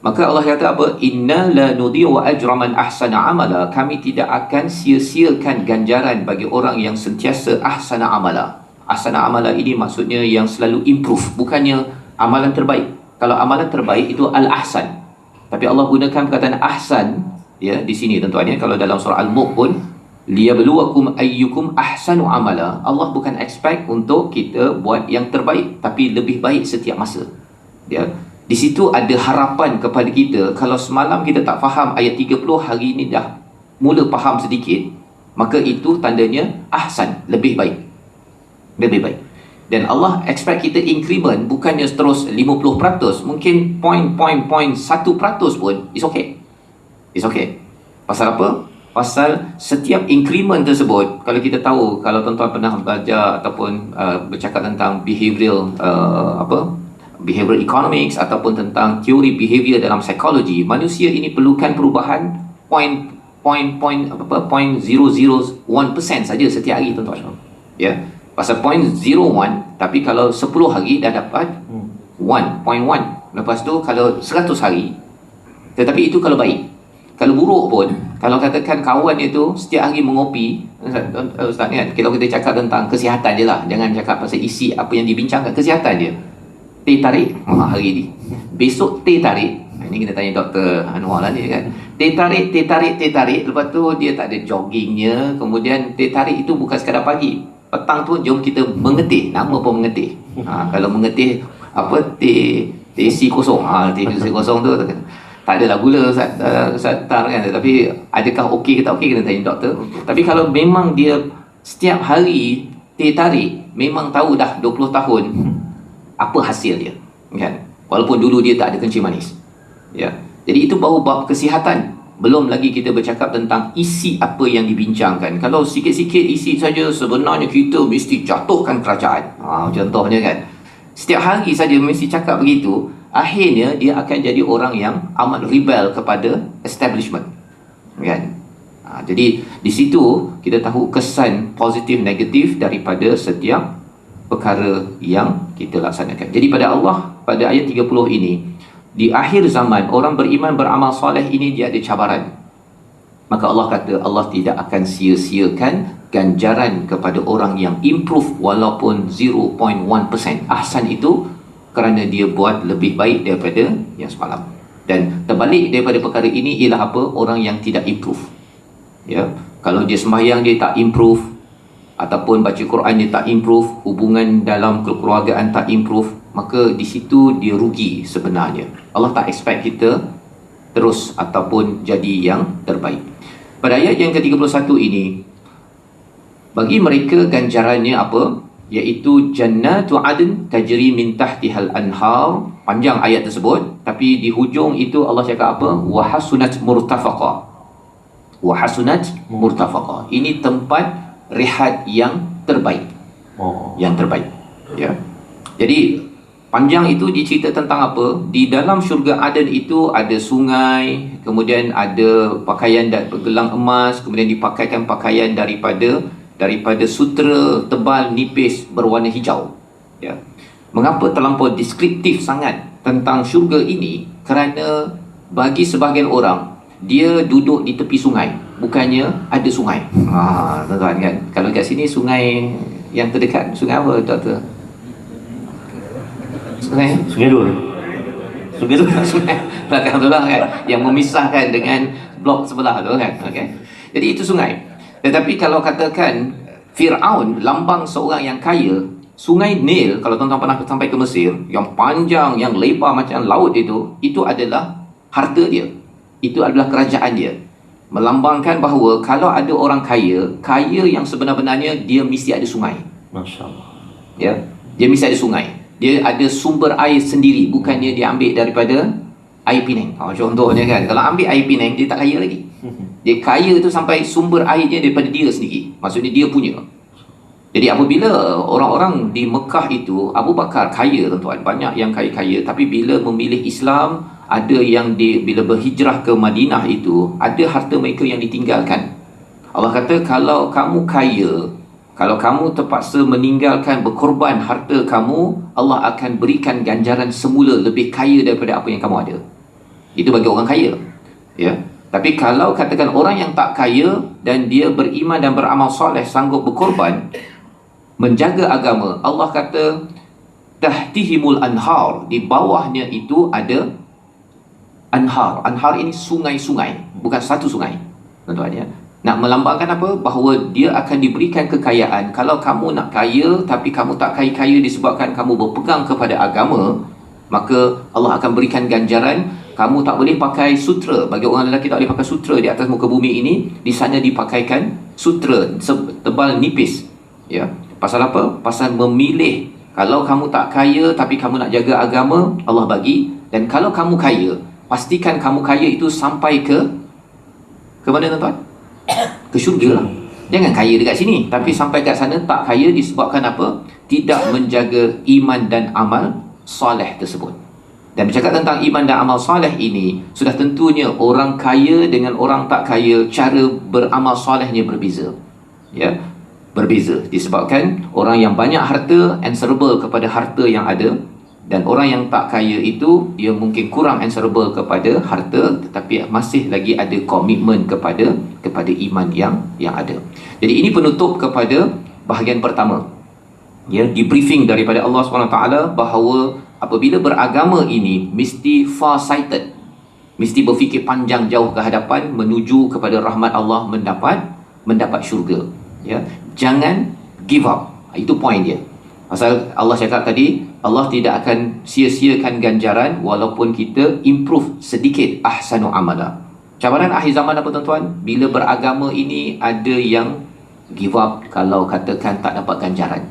Maka Allah kata apa? Inna la nudhi'u ajra man ahsana amala. Kami tidak akan sia-siakan ganjaran bagi orang yang sentiasa ahsana amala. Ahsana amala ini maksudnya yang selalu improve, bukannya amalan terbaik. Kalau amalan terbaik itu al-ahsan. Tapi Allah gunakan perkataan ahsan ya di sini tuan-tuan ya. Kalau dalam surah Al-Mulk pun liyabluwakum ayyukum ahsanu amala. Allah bukan expect untuk kita buat yang terbaik, tapi lebih baik setiap masa. Ya. Di situ ada harapan kepada kita. Kalau semalam kita tak faham ayat 30, hari ini dah mula faham sedikit, maka itu tandanya ahsan, lebih baik. Lebih baik. Dan Allah expect kita increment, bukannya terus 50%, mungkin 0.1% pun it's okay. It's okay. Pasal apa? Pasal setiap increment tersebut, kalau kita tahu, kalau tuan-tuan pernah belajar ataupun bercakap tentang behavioral behavioral economics ataupun tentang teori behavior dalam psikologi, manusia ini perlukan perubahan 0.001% saja setiap hari tuan-tuan. Ya. Pasal 0.01, tapi kalau 10 hari dah dapat 1.1. Lepas tu kalau 100 hari, tetapi itu kalau baik. Kalau buruk pun, kalau katakan kawan itu setiap hari mengopi, Ustaz kan, kalau kita cakap tentang kesihatan je lah, jangan cakap pasal isi apa yang dibincangkan, kesihatan je. Teh tarik hari ni, besok teh tarik. Ini kita tanya Dr. Anwar lah ni kan. Teh tarik. Lepas tu dia tak ada joggingnya. Kemudian teh tarik itu bukan sekadar pagi, petang tu jom kita mengetih. Nama pun mengetih. Kalau mengetih apa, teh isi kosong. Teh isi kosong tu tak adalah gula Ustaz tar kan. Tapi adakah okey ke tak okey, kita tanya doktor. Tapi kalau memang dia setiap hari teh tarik, memang tahu dah 20 tahun apa hasil dia kan. Walaupun dulu dia tak ada kencing manis. Ya. Jadi itu baru bab kesihatan. Belum lagi kita bercakap tentang isi apa yang dibincangkan. Kalau sikit-sikit isi saja, sebenarnya kita mesti jatuhkan kerajaan. Contohnya kan. Setiap hari saja mesti cakap begitu, akhirnya dia akan jadi orang yang amat rebel kepada establishment. Kan? Jadi di situ kita tahu kesan positif negatif daripada setiap perkara yang kita laksanakan. Jadi pada Allah, pada ayat 30 ini, di akhir zaman, orang beriman beramal soleh ini dia ada cabaran. Maka Allah kata Allah tidak akan sia-siakan ganjaran kepada orang yang improve walaupun 0.1%. Ahsan itu kerana dia buat lebih baik daripada yang semalam. Dan terbalik daripada perkara ini ialah apa? Orang yang tidak improve. Ya, kalau dia sembahyang dia tak improve, ataupun baca Quran dia tak improve, hubungan dalam kekeluargaan tak improve, maka di situ dia rugi sebenarnya. Allah tak expect kita terus ataupun jadi yang terbaik. Pada ayat yang ke-31 ini, bagi mereka ganjarannya apa? Iaitu jannatu adn tajri min tahtihal anhar. Panjang ayat tersebut, tapi di hujung itu Allah cakap apa? Wa hasunat murtafaqa. Wa hasunat murtafaqa. Ini tempat rehat yang terbaik. Yang terbaik. Ya. Jadi panjang itu dicerita tentang apa? Di dalam syurga Aden itu ada sungai, kemudian ada pakaian dan gelang emas, kemudian dipakaikan pakaian daripada sutera tebal nipis berwarna hijau. Ya. Mengapa terlampau deskriptif sangat tentang syurga ini? Kerana bagi sebahagian orang, dia duduk di tepi sungai, bukannya ada sungai. Tuan-tuan kan, kalau kat sini sungai yang terdekat, sungai apa doktor? Sungai Dul. Sungai belakang tu lah kan, yang memisahkan dengan blok sebelah tu kan. Okay. Jadi itu sungai. Tetapi kalau katakan Fir'aun, lambang seorang yang kaya, sungai Nil, kalau tuan-tuan pernah sampai ke Mesir, yang panjang, yang lebar macam laut itu adalah harta dia. Itu adalah kerajaan dia. Melambangkan bahawa kalau ada orang kaya yang sebenar-benarnya, dia mesti ada sungai. Masya Allah. Ya, dia mesti ada sungai. Dia ada sumber air sendiri, bukannya dia ambil daripada air Penang. Contohnya kan, kalau ambil air Penang, dia tak kaya lagi. Dia kaya tu sampai sumber airnya daripada dia sendiri. Maksudnya dia punya. Jadi apabila orang-orang di Mekah itu, Abu Bakar kaya tuan-tuan, banyak yang kaya-kaya, tapi bila memilih Islam, ada yang bila berhijrah ke Madinah itu, ada harta mereka yang ditinggalkan. Allah kata, kalau kamu kaya, kalau kamu terpaksa meninggalkan, berkorban harta kamu, Allah akan berikan ganjaran semula lebih kaya daripada apa yang kamu ada. Itu bagi orang kaya. Ya. Tapi kalau katakan orang yang tak kaya dan dia beriman dan beramal soleh, sanggup berkorban, menjaga agama, Allah kata tahtihimul anhar, di bawahnya itu ada anhar. Anhar ini sungai-sungai, bukan satu sungai, tuan-tuan ya. Nak melambangkan apa? Bahawa dia akan diberikan kekayaan. Kalau kamu nak kaya tapi kamu tak kaya-kaya disebabkan kamu berpegang kepada agama, maka Allah akan berikan ganjaran. Kamu tak boleh pakai sutra. Bagi orang lelaki tak boleh pakai sutra di atas muka bumi ini. Di sana dipakaikan sutra tebal nipis. Ya. Pasal apa? Pasal memilih. Kalau kamu tak kaya tapi kamu nak jaga agama, Allah bagi. Dan kalau kamu kaya, pastikan kamu kaya itu sampai ke mana tuan-tuan? Ke syurga lah. Jangan kaya dekat sini tapi sampai kat sana tak kaya disebabkan apa? Tidak menjaga iman dan amal soleh tersebut. Dan bercakap tentang iman dan amal soleh ini, sudah tentunya orang kaya dengan orang tak kaya, cara beramal solehnya berbeza. Ya, berbeza disebabkan orang yang banyak harta answerable kepada harta yang ada, dan orang yang tak kaya itu dia mungkin kurang answerable kepada harta tetapi masih lagi ada komitmen kepada iman yang ada. Jadi ini penutup kepada bahagian pertama. Ya, di briefing daripada Allah SWT bahawa apabila beragama ini mesti far-sighted, mesti berfikir panjang jauh ke hadapan menuju kepada rahmat Allah, mendapat syurga. Ya, jangan give up. Itu point dia. Pasal Allah cakap tadi, Allah tidak akan sia-siakan ganjaran walaupun kita improve sedikit ahsanu amala. Cabaran akhir zaman apa tuan-tuan? Bila beragama ini ada yang give up kalau katakan tak dapat ganjaran,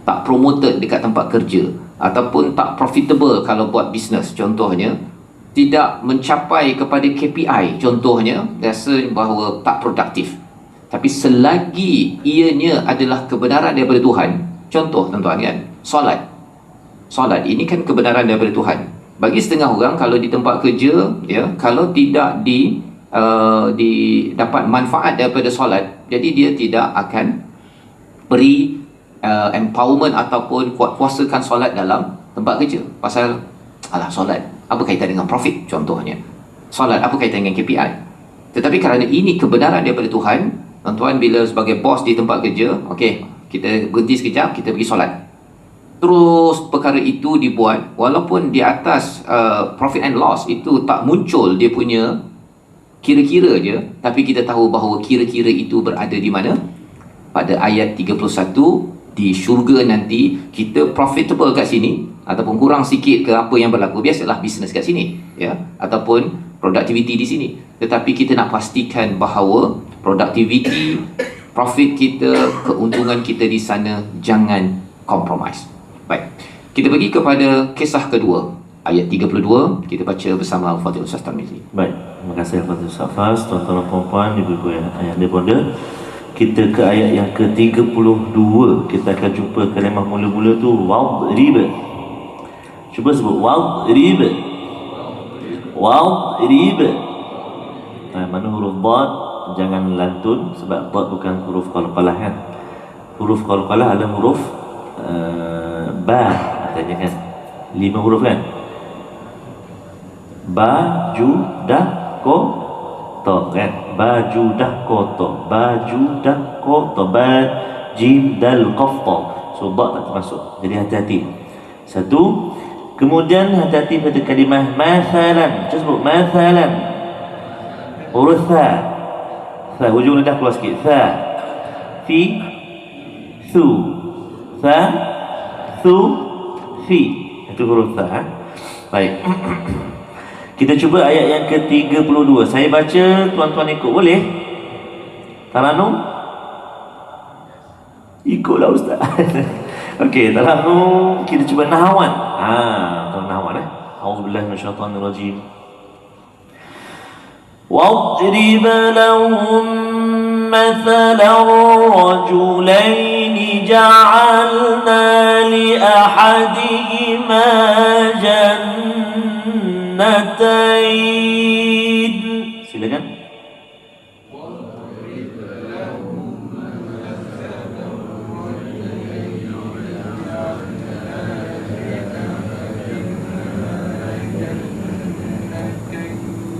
tak promoted dekat tempat kerja, ataupun tak profitable kalau buat bisnes contohnya, tidak mencapai kepada KPI contohnya, rasa bahawa tak produktif. Tapi selagi ianya adalah kebenaran daripada Tuhan, contoh tuan-tuan kan, solat ini kan kebenaran daripada Tuhan. Bagi setengah orang kalau di tempat kerja, ya, kalau tidak dapat manfaat daripada solat, jadi dia tidak akan beri empowerment ataupun kuasakan solat dalam tempat kerja. Pasal alah, solat apa kaitan dengan profit contohnya, solat apa kaitan dengan KPI. Tetapi kerana ini kebenaran daripada Tuhan, tuan-tuan, bila sebagai bos di tempat kerja, okey, kita berhenti sekejap, kita pergi solat. Terus perkara itu dibuat walaupun di atas profit and loss itu tak muncul dia punya kira-kira je, tapi kita tahu bahawa kira-kira itu berada di mana? Pada ayat 31, di syurga nanti kita profitable kat sini ataupun kurang sikit ke apa yang berlaku, biasalah bisnes kat sini, ya, ataupun productivity di sini. Tetapi kita nak pastikan bahawa productivity, profit kita, keuntungan kita di sana jangan compromise. Baik, kita pergi kepada kisah kedua, ayat 32. Kita baca bersama Al-Fatihah Ustaz Tarmizi. Baik, terima kasih Al-Fatihah Ustaz Faz. Tuan-tuan dan puan-puan, ibu-ibu ayah dan bonda, kita ke ayat yang ke-32. Kita akan jumpa kalimah mula-mula tu wadrib. Cuba sebut wadrib. Wadrib. Mana huruf dad? Jangan lantun sebab dad bukan huruf qalqalah kan. Huruf qalqalah ada huruf ba katanya kan. 5 huruf kan. Ba, ju, dah, ko, to kan. Baju dah kotor, baju dah kotor, jim dal qaf ta. So ba tak termasuk. Jadi hati-hati. Satu. Kemudian hati-hati pada kalimah mathalan. Cuba sebut mathalan. Huruf tha. Tha hujung lidah keluar sikit. Tha. Fi. Thu. Tha. Thu. Fi. Itu huruf tha. Baik. Kita cuba ayat yang ke-32. Saya baca, tuan-tuan ikut, boleh? Taranum? Ikutlah Ustaz. Okey, taranum. Kita cuba nahawan. Tahu nahawan A'udzubillahi minasyaitanirrajim. واضرب لهم مثلا الرجلين جعلنا لأحدهما جنتين. Silakan.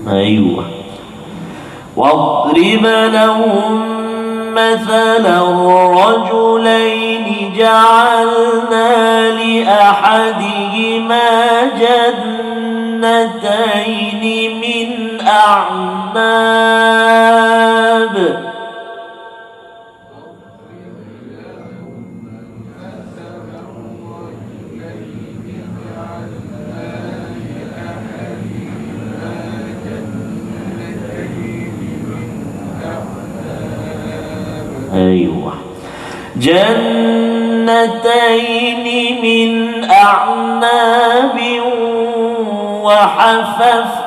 أيوة. واضرب لهم مثلا الرجلين جعلنا لأحدهما جنتين من أعناب. أيوة. جنتين من أعناب وحففناهما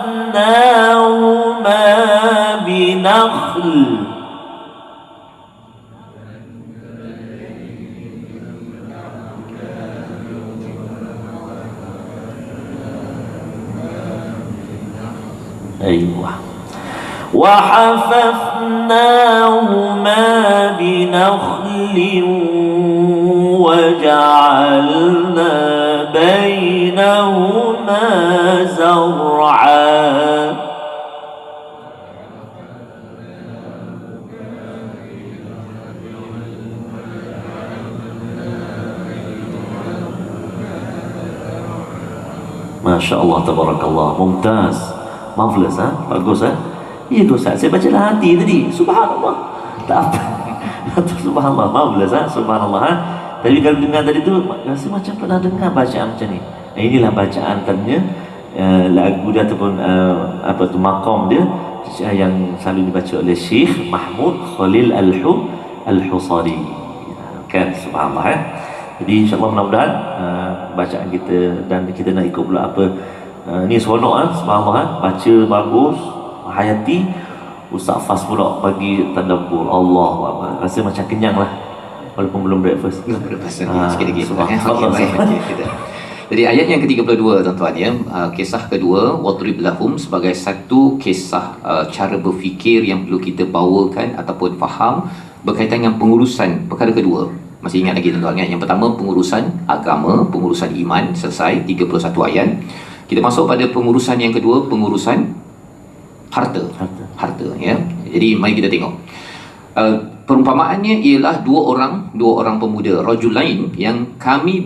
بنخل. أيوة. وحففناهما بنخل وجعلنا بينهما زرعا. Masya Allah, tabarakallah, mumtaz, marvelous, bagus, Itu Ustaz, saya baca dalam hati tadi. Subhanallah. Tak apa. Subhanallah, marvelous, subhanallah. Tapi kalau dengar tadi tu, rasa macam pernah dengar bacaan macam ni. Inilah bacaan tadinya lagu dia ataupun apa tu maqam dia yang selalu dibaca oleh Syekh Mahmud Khalil Al-Husari. Kan, subhanallah. Jadi insya-Allah mudah-mudahan bacaan kita dan kita nak ikut pula apa ni seronok, subhanallah, baca bagus, hayati. Ustaz Fas pula bagi tadabbur. Allah, rasa macam kenyang lah walaupun belum breakfast. Sikit lagi. Jadi ayat yang ke-32 tuan-tuan ya, kisah kedua wadrib lahum sebagai satu kisah cara berfikir yang perlu kita bawakan ataupun faham berkaitan dengan pengurusan perkara kedua. Masih ingat lagi tuan-tuan kan? Yang pertama pengurusan agama, pengurusan iman, selesai 31 ayat. Kita masuk pada pengurusan yang kedua, pengurusan harta ya. Jadi mari kita tengok. Perumpamaannya ialah dua orang pemuda rajulain yang kami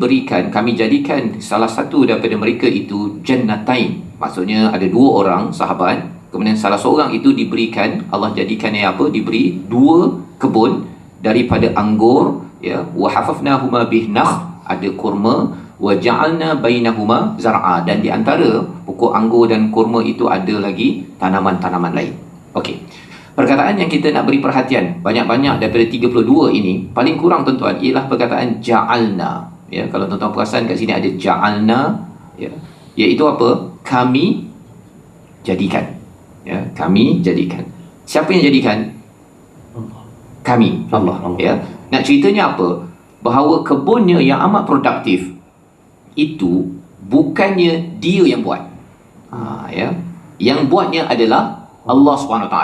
jadikan salah satu daripada mereka itu jannatain. Maksudnya ada dua orang sahabat, kemudian salah seorang itu diberikan, Allah jadikannya apa? Diberi dua kebun daripada anggur ya, wa hafafnahuma bihnakh, ada kurma, wa ja'alna bainahuma zar'a, dan di antara pokok anggur dan kurma itu ada lagi tanaman-tanaman lain. Okey. Perkataan yang kita nak beri perhatian banyak-banyak daripada 32 ini, paling kurang tuan-tuan ialah perkataan ja'alna. Ya, kalau tuan-tuan perasan kat sini ada ja'alna ya, iaitu apa? Kami jadikan. Ya, kami jadikan. Siapa yang jadikan? Kami, Allah. Ya. Nak ceritanya apa? Bahawa kebunnya yang amat produktif itu bukannya dia yang buat. Ya. Yang buatnya adalah Allah SWT.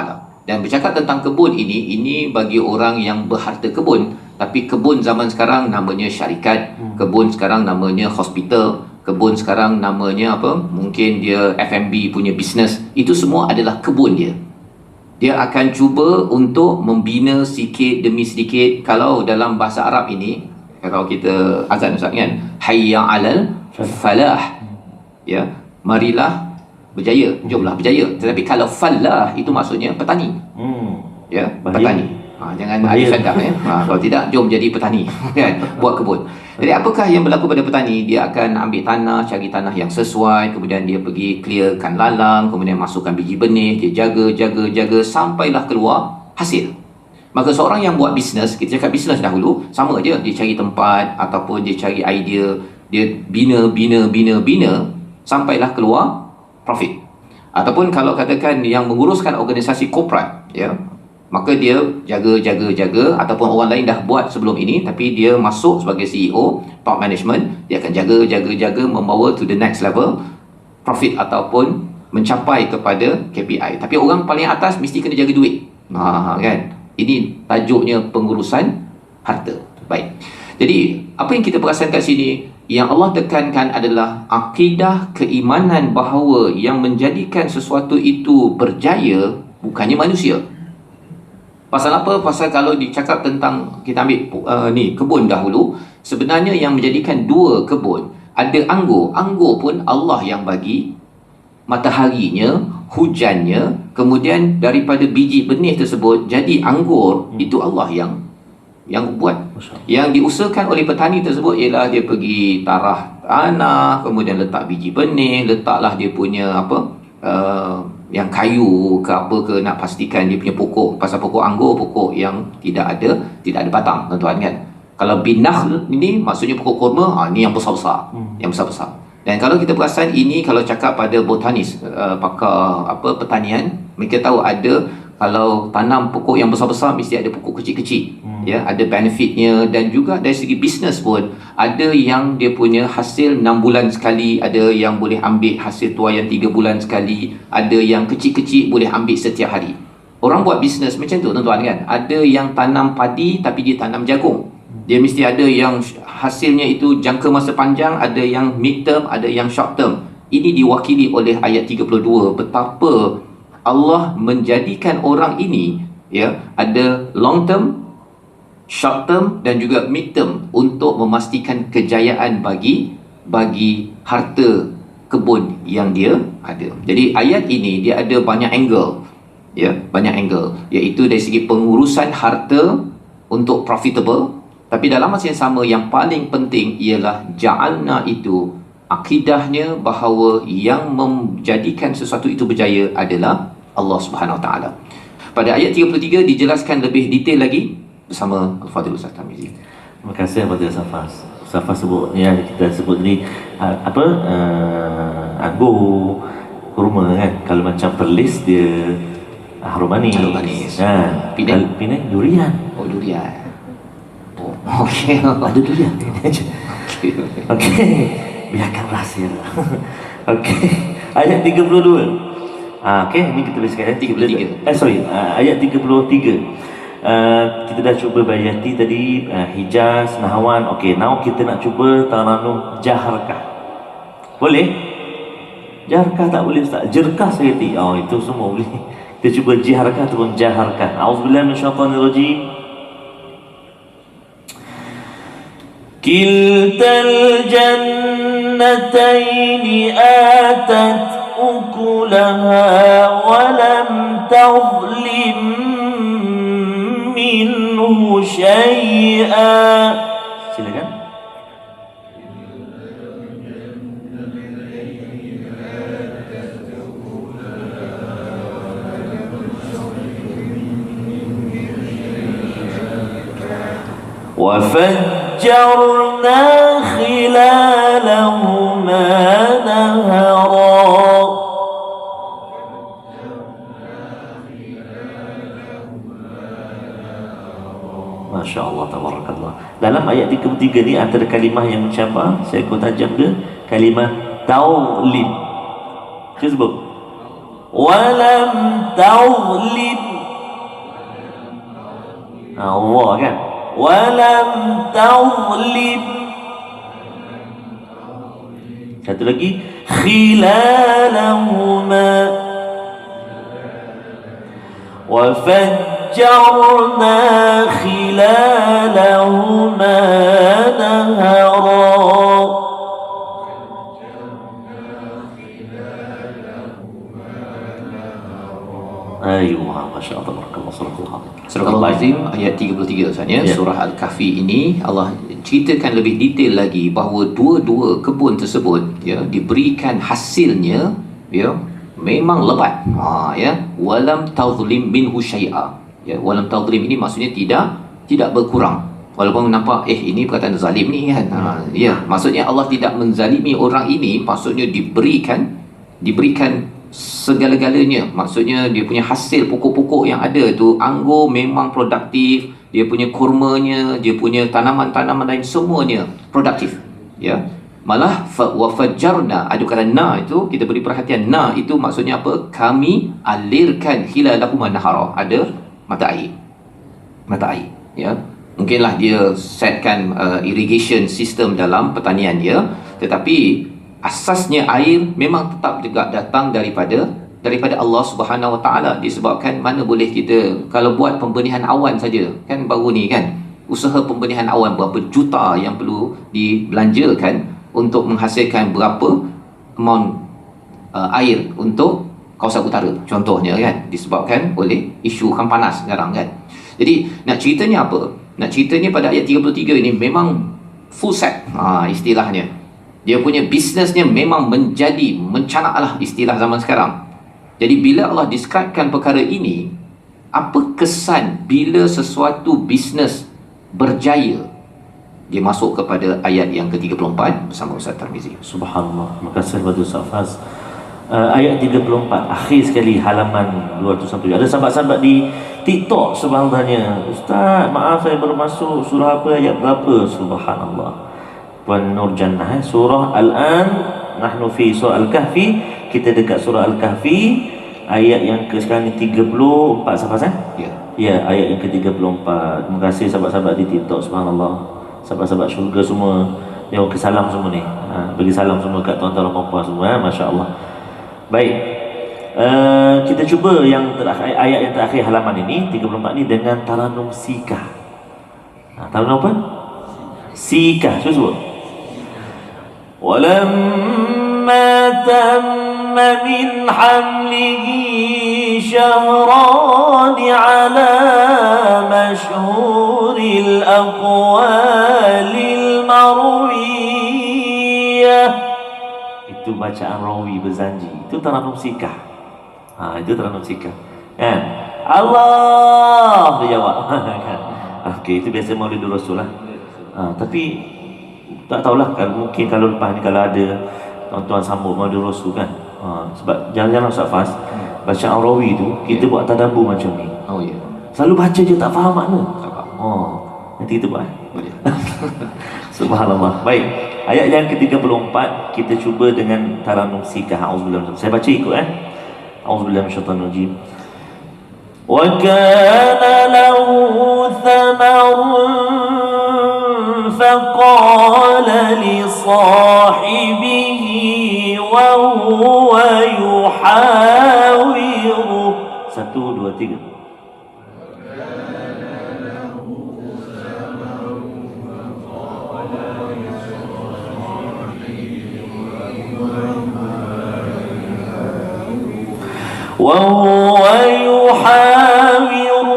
Dan bercakap tentang kebun ini bagi orang yang berharta kebun. Tapi kebun zaman sekarang namanya syarikat, kebun sekarang namanya hospital, kebun sekarang namanya apa? Mungkin dia F&B punya bisnes. Itu semua adalah kebun dia. Dia akan cuba untuk membina sikit demi sedikit. Kalau dalam bahasa Arab ini, kalau kita azan Ustaz kan, hayya 'alal falah. Ya, marilah berjaya, jomlah berjaya. Tetapi kalau falah itu maksudnya petani. Ya, petani. Jangan alif fadah ya. Kalau tidak, jom jadi petani kan, buat kebun. Jadi apakah yang berlaku pada petani? Dia akan ambil tanah, cari tanah yang sesuai, kemudian dia pergi clearkan lalang, kemudian masukkan biji benih, dia jaga sampailah keluar hasil. Maka seorang yang buat bisnes, kita cakap bisnes dahulu, sama je, dia cari tempat ataupun dia cari idea, dia bina sampailah keluar profit. Ataupun kalau katakan yang menguruskan organisasi korporat, ya, maka dia jaga ataupun orang lain dah buat sebelum ini tapi dia masuk sebagai CEO, top management, dia akan jaga membawa to the next level profit ataupun mencapai kepada KPI. Tapi orang paling atas mesti kena jaga duit. Kan? Ini tajuknya pengurusan harta. Baik. Jadi, apa yang kita perasan kat sini, yang Allah tekankan adalah akidah keimanan bahawa yang menjadikan sesuatu itu berjaya bukannya manusia. Pasal apa? Pasal kalau dicakap tentang, kita ambil kebun dahulu, sebenarnya yang menjadikan dua kebun, ada anggur pun Allah yang bagi mataharinya, hujannya, kemudian daripada biji benih tersebut jadi anggur, itu Allah yang buat. Yang diusahakan oleh petani tersebut ialah dia pergi tarah tanah, kemudian letak biji benih, letaklah dia punya yang kayu ke apa ke, nak pastikan dia punya pokok. Pasal pokok anggur pokok yang tidak ada batang, tuan-tuan kan. Kalau binah ini maksudnya pokok kurma, ni yang besar-besar, yang besar-besar. Dan kalau kita perasan ini, kalau cakap pada botanis, pakar pertanian, mereka tahu ada, kalau tanam pokok yang besar-besar mesti ada pokok kecil-kecil. Ya, ada benefitnya. Dan juga dari segi bisnes pun ada yang dia punya hasil 6 bulan sekali, ada yang boleh ambil hasil tuaian 3 bulan sekali, ada yang kecil-kecil boleh ambil setiap hari. Orang buat bisnes macam tu, tuan-tuan kan. Ada yang tanam padi tapi dia tanam jagung. Dia mesti ada yang hasilnya itu jangka masa panjang, ada yang mid term, ada yang short term. Ini diwakili oleh ayat 32, betapa Allah menjadikan orang ini, ya, ada long term, short term dan juga mid term untuk memastikan kejayaan bagi harta kebun yang dia ada. Jadi ayat ini dia ada banyak angle, ya, banyak angle, iaitu dari segi pengurusan harta untuk profitable. Tapi dalam masa yang sama, yang paling penting ialah ja'alna itu, akidahnya bahawa yang menjadikan sesuatu itu berjaya adalah Allah Subhanahu Wa Taala. Pada ayat 33 dijelaskan lebih detail lagi bersama Al-Fadhil Ustaz Tarmizi. Terima kasih kepada Safas. Safas sebut, ya, kita sebut ni anggur, kurma kan. Kalau macam perlis dia harum manis. Penang durian. Oh, durian. Okey, ada durian. Okey. Biarkan rahsia. Okey. Ayat 32. Okey, ni kita tuliskan ayat 33. Ayat 33. Kita dah cuba bayati tadi, Hijaz, Nahwan. Okey, now kita nak cuba Taranum Jaharkah. Boleh? Jaharkah tak boleh Ustaz? Jerkah saya ti. Oh, itu semua boleh. Kita cuba Jiharkah ataupun Jaharkah. A'udzubillahi minasyaitanirrajim. كلتا الجنتين آتت أكلها ولم تظلم منه شيئا. Silakan. وفجرنا خلالهما نهرا. Masya Allah, tabarakallah. Dalam ayat 33 ni antara kalimah yang macam apa? Saya kau tajam ke? Kalimah tawlim. Saya sebut walam tawlim. Allah kan? Walam tawlim. Satu lagi, khilalahuma wa fajjarna khilalahuma nahara. Ayuh, Masya Allah, barakallah, Surah Al-Azim ayat 33 Ustaz, ya. Surah Al-Kahfi ini Allah ceritakan lebih detail lagi bahawa dua-dua kebun tersebut, ya, diberikan hasilnya, ya, memang lebat. Ya, walam tazlim minhu syai'a. Ya, walam tazlim ini maksudnya tidak berkurang. Walaupun nampak ini perkataan zalim ni kan. Ya, maksudnya Allah tidak menzalimi orang ini, maksudnya diberikan segala-galanya. Maksudnya dia punya hasil pokok-pokok yang ada tu, anggur memang produktif, dia punya kurmanya, dia punya tanaman-tanaman lain semuanya produktif, ya. Malah wa fajjarna, ada kata na itu kita beri perhatian. Na itu maksudnya apa? Kami alirkan hilalahum nahara, ada mata air. Mata air, ya. Mungkinlah dia setkan irrigation system dalam pertanian dia, tetapi asasnya air memang tetap juga datang daripada Allah Subhanahu Wa Taala. Disebabkan mana boleh kita kalau buat pembenihan awan saja, kan baru ni kan, usaha pembenihan awan berapa juta yang perlu dibelanjakan untuk menghasilkan berapa amount air untuk kawasan utara contohnya kan, disebabkan oleh isu kan panas sekarang kan. Jadi nak ceritanya apa? Nak ceritanya pada ayat 33 ini memang full set istilahnya. Dia punya bisnesnya memang menjadi mencanak lah istilah zaman sekarang. Jadi bila Allah describekan perkara ini, apa kesan bila sesuatu bisnes berjaya? Dia masuk kepada ayat yang ke-34 bersama Ustaz Tarmizi. Subhanallah. Terima kasih kepada Ustaz Faz. Ayat 34 akhir sekali halaman 201. Ada sahabat-sahabat di TikTok sebenarnya, Ustaz maaf saya baru masuk surah apa, ayat berapa? Subhanallah. Puan Nur Jannah, surah Al-An, nahnu fi surah Al-Kahfi, kita dekat surah Al-Kahfi, ayat yang ke sekarang ni 34 sahabat Ya. Ya, ayat yang ke-34. Terima kasih sahabat-sahabat di TikTok, subhanallah. Sahabat-sahabat syurga semua yang ke salam semua ni. Bagi salam semua kat tuan-tuan dan puan-puan semua, masya-Allah. Baik. Kita cuba yang terakhir, ayat yang terakhir halaman ini 34 ni dengan taranum sikah. Taranum apa? Sikah. Cuba sebut. Walamma tamma min hamlihi syahran ala mashhuril aqwalil marwiyah. Itu bacaan rawi berzanji. Itu taranum sikah. Itu taranum sikah. Kan? Allah dia jawab. Kan? Okey, itu biasa Maulidul Rasul lah. Tapi tak tahulah, mungkin kalau lepas ni kalau ada tuan-tuan sambut Maulidul Rasul kan. Sebab jangan-jangan Ustaz Faz, bacaan rawi tu kita buat tadabbur macam ni. Oh ya. Selalu baca je tak faham makna. Tak faham. Nanti kita buat. Boleh. Subhanallah. Baik. Ayat yang ke-34 kita cuba dengan taranum sikah. Auzubillahi. Saya baca ikut Auzubillahi minasyaitanir rajim. Wa kana lahu thamarun faqala li sahibihi wa huwa yuhawiru. 1 2 3. وهو يحاور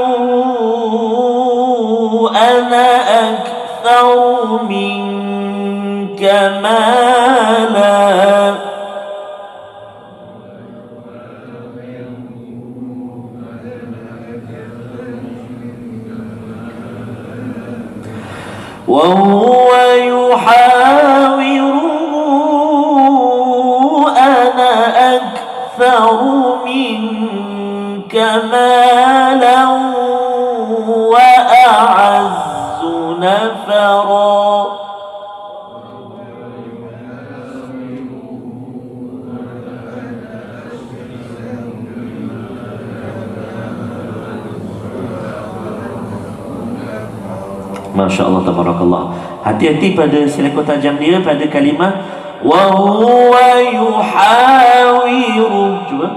أنا أكثر منك مالا وهو يحاور أنا أكثر منك مالا وأعز نفرا. Masya Allah, tabarakallah. Hati-hati pada selekor tajam dia pada kalimah wa huwa yuhawiru. Cuba.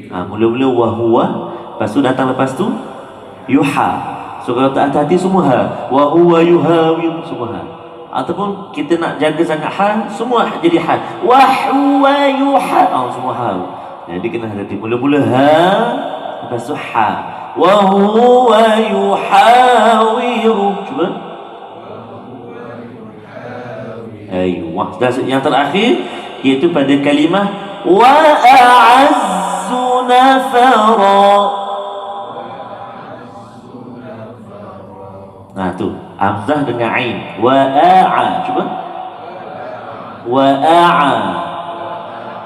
Mula-mula wa huwa, lepas tu datang lepas tu yuha. So kalau tak hati-hati semua ha. Wa huwa yuhawiru semua ha. Ataupun kita nak jaga sangat ha, semua jadi ha. Wa huwa yuha. Semua ha. Jadi kena hati-hati. Mula-mula ha, lepas tu ha. Wa huwa yuhawiru. Cuba. Ayuh. Yang terakhir iaitu pada kalimah wa a'azzu nafara. Tu hamzah dengan ain. Wa a'a. Cuba. Wa a'a.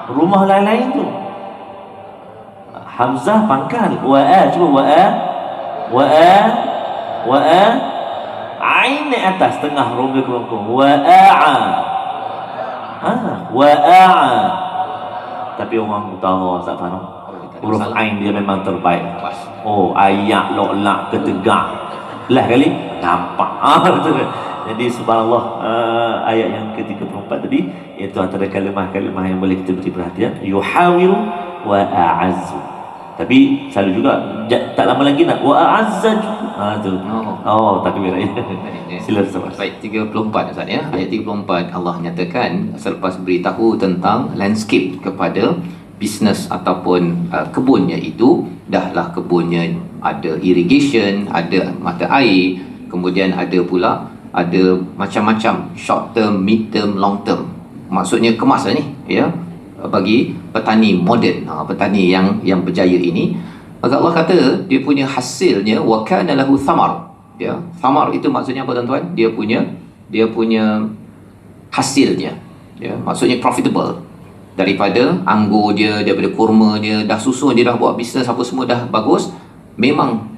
Rumah lain-lain tu. Hamzah pangkal. Wa'a, cuba wa'a. Wa'a. Wa'a. Ain naik atas, tengah rongga kerongkong. Wa'a. Wa'a. Tapi orang utara tak faham. Huruf ain dia memang terbaik. Oh, ayak, lo'lak, ketegak. Lah kali nampak. Betul. Jadi subhanallah, ayat yang ke-34 tadi, itu antara kalimah-kalimah yang boleh kita beri perhatian. Yuhawiru wa a'azzu. Tapi selalu juga tak lama lagi nak wa a'azzaju. Tu. Takbir. Sila Ustaz. Baik, 34 Ustaz ya. Ayat 34 Allah nyatakan selepas beritahu tentang landscape kepada bisnes ataupun kebunnya itu, dahlah kebunnya ada irrigation, ada mata air, kemudian ada pula ada macam-macam short term, mid term, long term. Maksudnya kemas lah ni ya, bagi petani moden, petani yang berjaya ini. Maka Allah kata dia punya hasilnya wa kana lahu thamar. Ya, thamar itu maksudnya apa tuan-tuan? Dia punya hasilnya. Ya, maksudnya profitable. Daripada anggur dia, daripada kurma dia, dah susun dia dah buat bisnes apa semua dah bagus, memang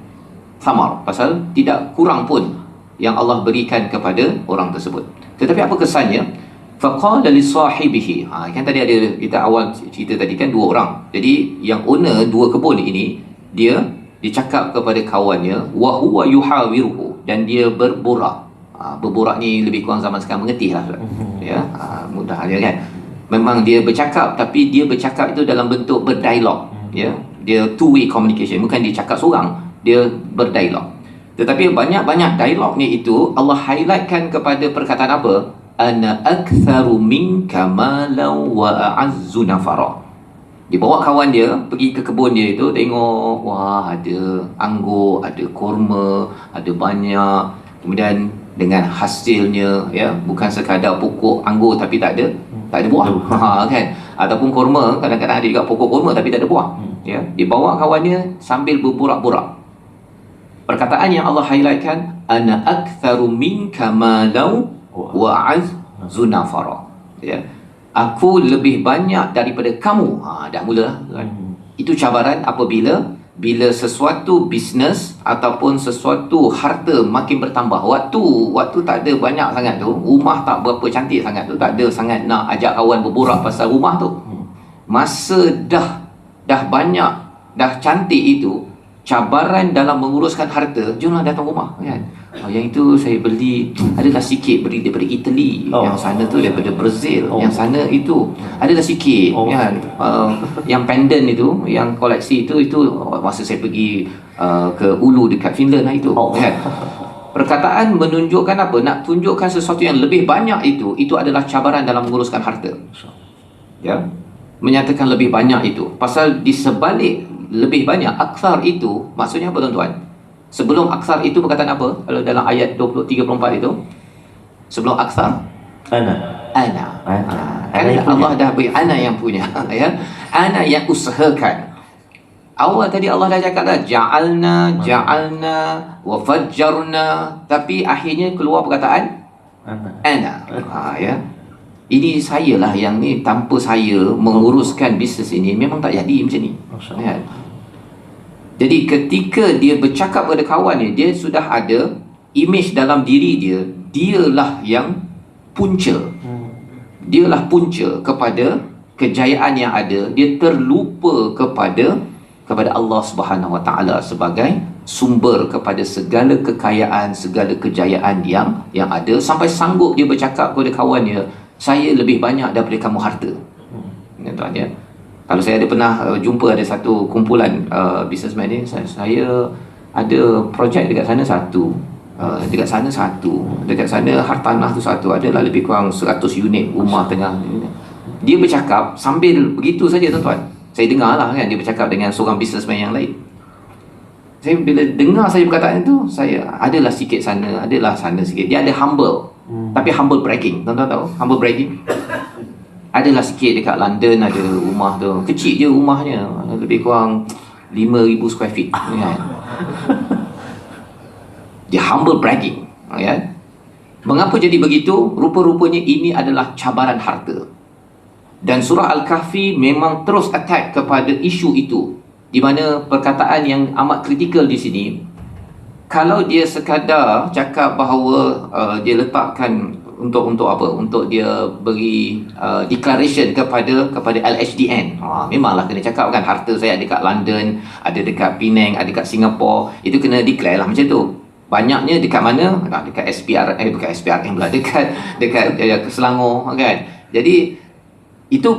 thamar, pasal tidak kurang pun yang Allah berikan kepada orang tersebut. Tetapi apa kesannya? Faqala li sahibihi. Kan tadi ada kita awal cerita tadi kan dua orang. Jadi yang owner dua kebun ini, dia cakap kepada kawannya wa huwa yuhawiruhu, dan dia berborak. Berborak ni lebih kurang zaman sekarang mengetih lah. Ya, mudah aja kan. Memang dia bercakap, tapi dia bercakap itu dalam bentuk berdialog. Ya, dia two way communication, bukan dia cakap seorang, dia berdialog. Tetapi banyak-banyak dialog ni itu Allah highlightkan kepada perkataan apa? Ana aktsaru minka malan wa a'azzu nafara. Dia bawa kawan dia pergi ke kebun dia itu, tengok, wah ada anggur, ada kurma, ada banyak. Kemudian dengan hasilnya ya, bukan sekadar pokok anggur tapi tak ada buah. Kan? Ataupun kurma, kadang-kadang ada juga pokok kurma tapi tak ada buah. Ya, dia bawa kawannya sambil berborak-borak. Perkataan yang Allah highlightkan, ana aktsaru minka malan wa a'azzu nafara. Ya. Aku lebih banyak daripada kamu. Dah mula kan. Itu cabaran apabila sesuatu bisnes ataupun sesuatu harta makin bertambah. Waktu tak ada banyak sangat tu, rumah tak berapa cantik sangat tu, tak ada sangat nak ajak kawan berborak pasal rumah tu. Masa dah banyak, dah cantik itu, cabaran dalam menguruskan harta, jomlah datang rumah kan. Yang itu saya beli, adalah sikit beli daripada Italy, yang sana tu daripada Brazil, yang sana itu adalah sikit kan. Yang pendant itu, yang koleksi itu masa saya pergi ke Ulu dekat Finland lah itu kan. Perkataan menunjukkan apa? Nak tunjukkan sesuatu yang lebih banyak itu adalah cabaran dalam menguruskan harta. Ya, menyatakan lebih banyak itu, pasal di sebalik lebih banyak, aksar itu maksudnya apa tuan-tuan? Sebelum aksar itu perkataan apa? Kalau dalam ayat 34 itu, sebelum aksar, ana. Allah dah beri ana yang punya ya. Ana yang usahakan. Awal tadi Allah dah cakap dah ja'alna wa fajjarna, tapi akhirnya keluar perkataan ana. Ya. Ini saya lah yang ni, tanpa saya menguruskan bisnes ini memang tak jadi macam ni. Ya. Jadi ketika dia bercakap pada kawan ni, dia sudah ada image dalam diri dia, dialah yang punca. Dialah punca kepada kejayaan yang ada. Dia terlupa kepada Allah Subhanahu Wa Taala sebagai sumber kepada segala kekayaan, segala kejayaan yang ada, sampai sanggup dia bercakap kepada kawannya, saya lebih banyak daripada kamu harta. Tuan ya. Kalau saya ada pernah jumpa ada satu kumpulan businessman ni, saya ada projek dekat sana satu, dekat sana hartanah tu satu, adalah lebih kurang 100 unit rumah tengah. Dia bercakap sambil begitu saja tuan-tuan. Saya dengar lah kan, dia bercakap dengan seorang businessman yang lain. Saya bila dengar saya perkataan itu, saya adalah sikit sana, adalah sana sikit. Dia ada humble. Tapi humble bragging, tuan-tuan tahu humble bragging? Adalah sikit dekat London, ada rumah tu, kecil je rumahnya, lebih kurang 5,000 square feet kan? Dia humble bragging kan? Mengapa jadi begitu? Rupa-rupanya ini adalah cabaran harta. Dan surah Al-Kahfi memang terus attack kepada isu itu, di mana perkataan yang amat kritikal di sini, kalau dia sekadar cakap bahawa dia letakkan untuk apa, untuk dia beri declaration kepada LHDN, memanglah kena cakap kan, harta saya ada dekat London, ada dekat Penang, ada dekat Singapore, itu kena declare lah macam tu. Banyaknya dekat mana? Dekat bukan SPRM pula, dekat Selangor kan. Jadi itu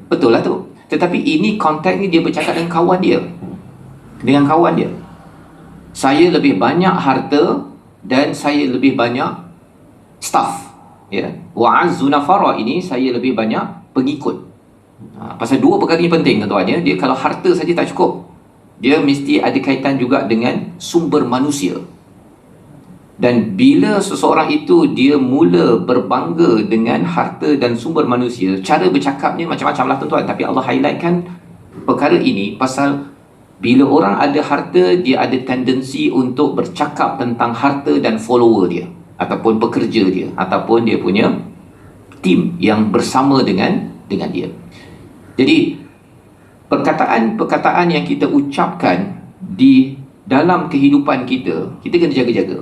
betul lah tu. Tetapi ini konteks ni dia bercakap dengan kawan dia. Saya lebih banyak harta dan saya lebih banyak staff. Ya. Wa'azzu nafara ini saya lebih banyak pengikut. Pasal dua perkara ni penting tuan-tuan ya. Dia kalau harta saja tak cukup. Dia mesti ada kaitan juga dengan sumber manusia. Dan bila seseorang itu dia mula berbangga dengan harta dan sumber manusia, cara bercakapnya macam-macam lah tuan-tuan. Tapi Allah highlightkan perkara ini pasal bila orang ada harta, dia ada tendensi untuk bercakap tentang harta dan follower dia, ataupun pekerja dia, ataupun dia punya tim yang bersama dengan dia. Jadi perkataan-perkataan yang kita ucapkan di dalam kehidupan kita, kita kena jaga-jaga.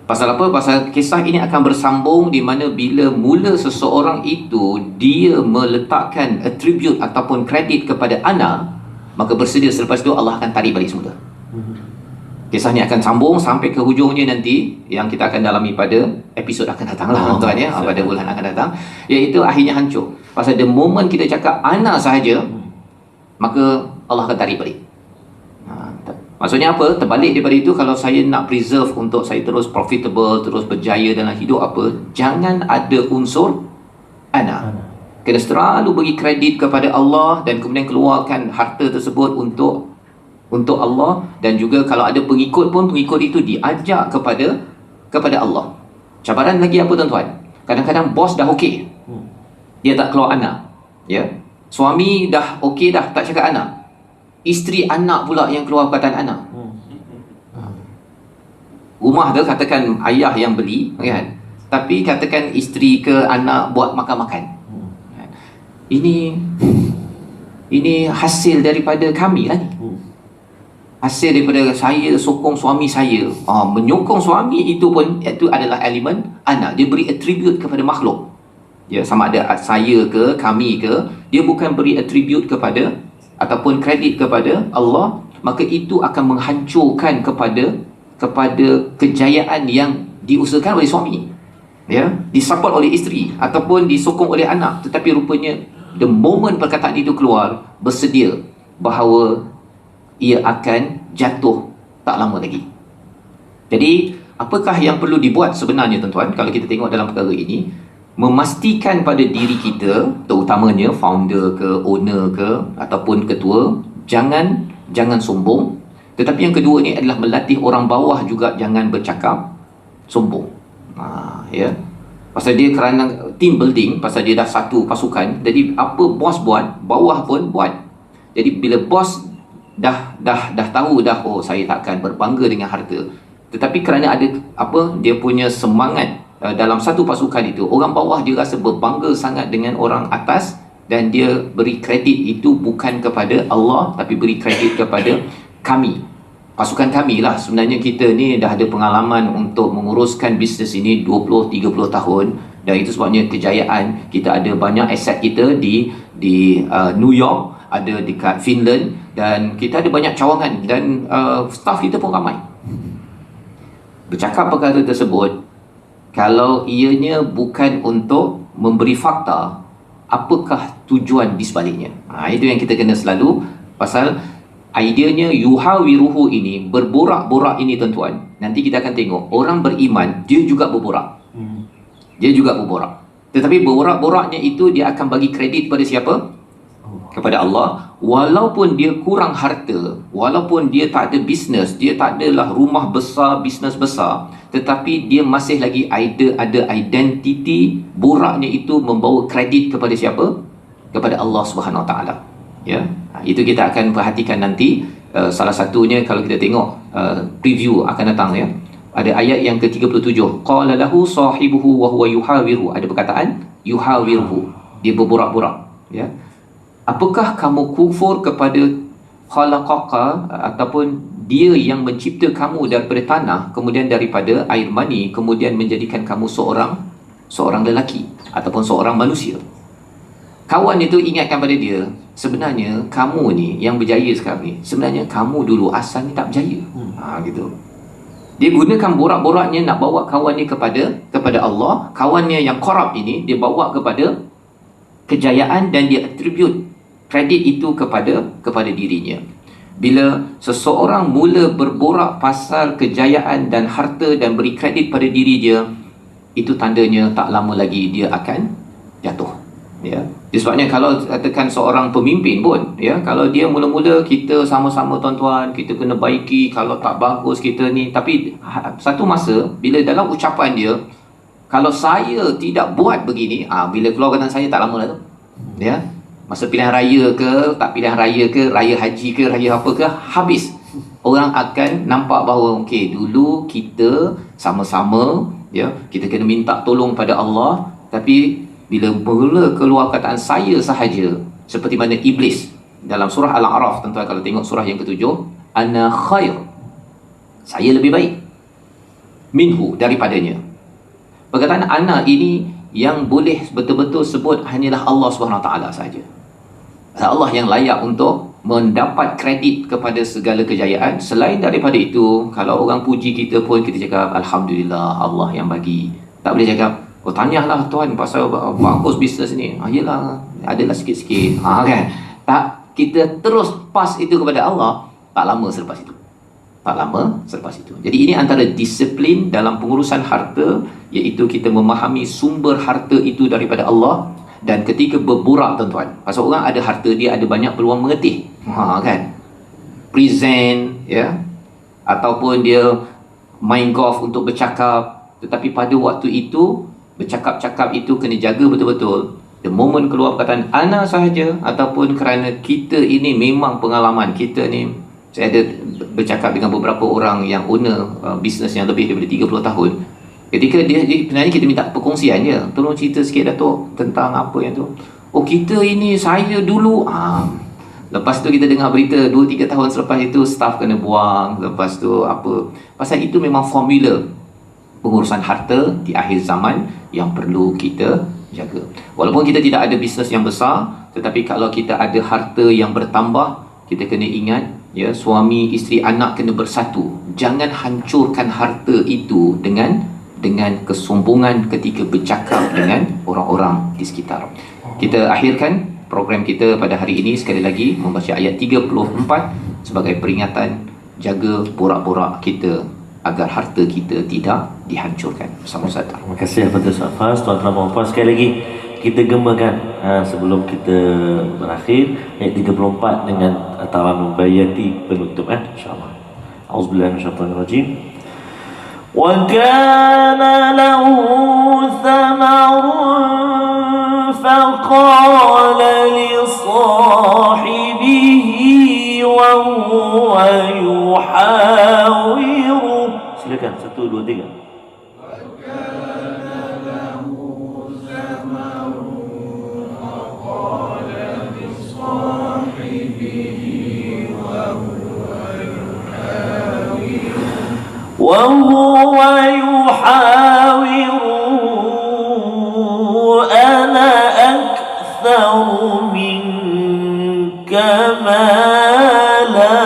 Pasal apa? Pasal kisah ini akan bersambung di mana bila mula seseorang itu dia meletakkan atribut ataupun kredit kepada anak, maka bersedia selepas itu Allah akan tarik balik semula. Kisah ni akan sambung sampai ke hujungnya nanti, yang kita akan dalami pada episod akan datang lah tuan ya, pada bulan akan datang, iaitu akhirnya hancur. Pasal the moment kita cakap anak sahaja, maka Allah akan tarik balik. Maksudnya apa? Terbalik daripada itu, kalau saya nak preserve untuk saya terus profitable, terus berjaya dalam hidup apa, jangan ada unsur anak. Kena selalu bagi kredit kepada Allah dan kemudian keluarkan harta tersebut untuk Allah. Dan juga kalau ada pengikut pun, pengikut itu diajak kepada Allah. Cabaran lagi apa tuan-tuan? Kadang-kadang bos dah okey, dia tak keluar anak, ya. Suami dah okey dah, tak cakap anak. Isteri anak pula yang keluar perkataan anak. Rumah tu katakan ayah yang beli kan, tapi katakan isteri ke anak buat makan-makan. Ini hasil daripada kami lah ni. Hasil daripada saya sokong suami saya. Menyokong suami itu pun, itu adalah elemen anak. Dia beri atribut kepada makhluk. Ya, sama ada saya ke, kami ke, dia bukan beri atribut kepada ataupun kredit kepada Allah, maka itu akan menghancurkan kepada kejayaan yang diusahakan oleh suami, ya, disupport oleh isteri ataupun disokong oleh anak. Tetapi rupanya the moment perkataan itu keluar, bersedia bahawa ia akan jatuh tak lama lagi. Jadi apakah yang perlu dibuat sebenarnya tuan-tuan kalau kita tengok dalam perkara ini? Memastikan pada diri kita, terutamanya founder ke, owner ke, ataupun ketua, jangan sombong. Tetapi yang kedua ni adalah melatih orang bawah juga jangan bercakap sombong. Ya. Pasal dia kerana team building, pasal dia dah satu pasukan, jadi apa bos buat, bawah pun buat. Jadi bila bos dah tahu dah, oh saya takkan berbangga dengan harta, tetapi kerana ada apa, dia punya semangat dalam satu pasukan itu, orang bawah dia rasa berbangga sangat dengan orang atas, dan dia beri kredit itu bukan kepada Allah tapi beri kredit kepada kami, pasukan kami lah. Sebenarnya kita ni dah ada pengalaman untuk menguruskan bisnes ini 20-30 tahun, dan itu sebabnya kejayaan kita. Ada banyak aset kita di New York, ada dekat Finland, dan kita ada banyak cawangan, dan staff kita pun ramai. Bercakap perkara tersebut, kalau ianya bukan untuk memberi fakta, apakah tujuan di sebaliknya? Itu yang kita kena selalu. Pasal ideanya yuhawiruhu ini, berborak-borak ini tuan-tuan, nanti kita akan tengok orang beriman dia juga berborak. Tetapi berborak-boraknya itu dia akan bagi kredit pada siapa? Kepada Allah. Walaupun dia kurang harta, walaupun dia tak ada bisnes, dia tak adalah rumah besar, bisnes besar, tetapi dia masih lagi ada identiti boraknya itu membawa kredit kepada siapa? Kepada Allah Subhanahu Wa Taala. Ya, itu kita akan perhatikan nanti. Salah satunya kalau kita tengok preview akan datang ya. Ada ayat yang ke-37. Qala lahu sahibuhu wa huwa yuhawiruhu. Ada perkataan yuhawiruhu. dia berborak-borak, ya. Apakah kamu kufur kepada khalaqaka, ataupun dia yang mencipta kamu daripada tanah, kemudian daripada air mani, kemudian menjadikan kamu seorang lelaki ataupun seorang manusia. Kawan itu ingatkan pada dia, sebenarnya kamu ni yang berjaya sekarang ni, sebenarnya kamu dulu asal ni tak berjaya. Gitu. Dia gunakan borak-boraknya nak bawa kawan ni kepada Allah. Kawannya yang korup ini dia bawa kepada kejayaan, dan dia attribute kredit itu kepada dirinya. Bila seseorang mula berborak pasal kejayaan dan harta dan beri kredit pada diri dia, itu tandanya tak lama lagi dia akan jatuh, ya. Sebabnya kalau katakan seorang pemimpin pun, ya, kalau dia mula-mula kita sama-sama tuan-tuan, kita kena baiki, kalau tak bagus kita ni, tapi satu masa bila dalam ucapan dia, kalau saya tidak buat begini, bila keluar kata saya tak lama lah tu, ya. Masa pilihan raya ke, tak pilihan raya ke, raya haji ke, raya apa ke, habis. Orang akan nampak bahawa okey, dulu kita sama-sama, ya, kita kena minta tolong pada Allah, tapi bila mula keluar kataan saya sahaja, seperti mana iblis dalam surah Al-A'raf, tuan-tuan kalau tengok surah yang ke-7, ana khair, saya lebih baik, minhu, daripadanya. Perkataan ana ini yang boleh betul-betul sebut hanyalah Allah SWT sahaja. Allah yang layak untuk mendapat kredit kepada segala kejayaan. Selain daripada itu, kalau orang puji kita pun kita cakap Alhamdulillah, Allah yang bagi. Tak boleh cakap, oh tanyalah tuan pasal bagus bisnes ni. Yelah, adalah sikit-sikit, kan. Tak, kita terus pas itu kepada Allah, tak lama selepas itu. Jadi ini antara disiplin dalam pengurusan harta, iaitu kita memahami sumber harta itu daripada Allah. Dan ketika berborak, tuan-tuan, pasal orang ada harta, dia ada banyak peluang mengetih, kan, present, ya, ataupun dia main golf untuk bercakap. Tetapi pada waktu itu, bercakap-cakap itu kena jaga betul-betul. The moment keluar perkataan ana sahaja, ataupun kerana kita ini memang pengalaman kita ni, saya ada bercakap dengan beberapa orang yang owner bisnes yang lebih daripada 30 tahun. Ketika dia sebenarnya kita minta perkongsian je, tolong cerita sikit Datuk tentang apa yang tu. Oh, kita ini, saya dulu, lepas tu kita dengar berita 2-3 tahun selepas itu staff kena buang, lepas tu apa. Pasal itu memang formula pengurusan harta di akhir zaman yang perlu kita jaga. Walaupun kita tidak ada bisnes yang besar, tetapi kalau kita ada harta yang bertambah, kita kena ingat, ya, suami, isteri, anak kena bersatu. Jangan hancurkan harta itu dengan kesombongan ketika bercakap dengan orang-orang di sekitar. Kita akhirkan program kita pada hari ini sekali lagi membaca ayat 34 sebagai peringatan, jaga borak-borak kita agar harta kita tidak dihancurkan. Bersama Ustaz. Terima kasih kepada Ustaz Faz. Tuan-tuan dan puan, sekali lagi kita gemakan sebelum kita berakhir ayat 34 dengan taranum bayati penutup, insya-Allah. Auzubillahi minasyaitonir rajim. وَكَانَ لَهُ ثَمَرٌ فَقَالَ لِصَاحِبِهِ وَهُوَ يُحَاوِرُهُ. Silakan, 1, 2, 3. وهو يحاور أنا أكثر منك مالا.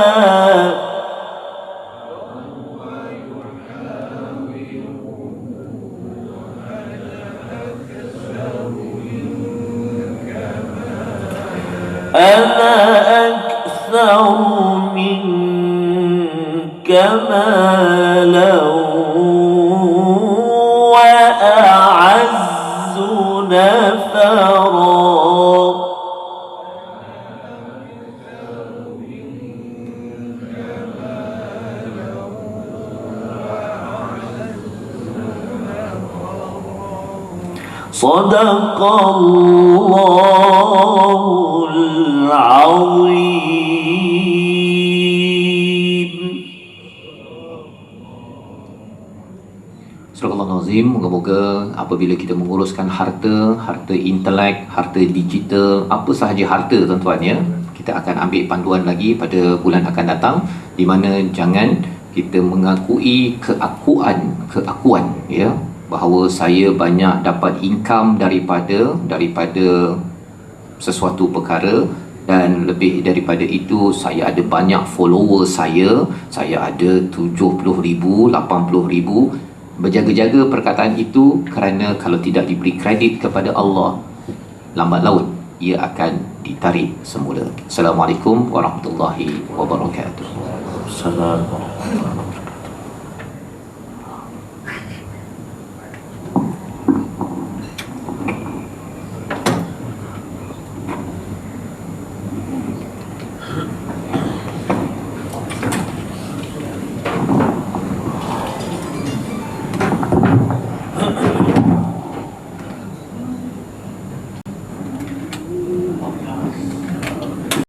أنا أكثر منك مالا وأعز نفرا. صدق الله العظيم. Astagfirullahalazim. Moga-moga apabila kita menguruskan harta, harta intelek, harta digital, apa sahaja harta tuan-tuan ya, kita akan ambil panduan lagi pada bulan akan datang, di mana jangan kita mengakui keakuan ya, bahawa saya banyak dapat income daripada sesuatu perkara, dan lebih daripada itu saya ada banyak follower, saya ada 70,000, 80,000. Berjaga-jaga perkataan itu, kerana kalau tidak diberi kredit kepada Allah, lambat laun ia akan ditarik semula. Assalamualaikum warahmatullahi wabarakatuh. Assalamualaikum.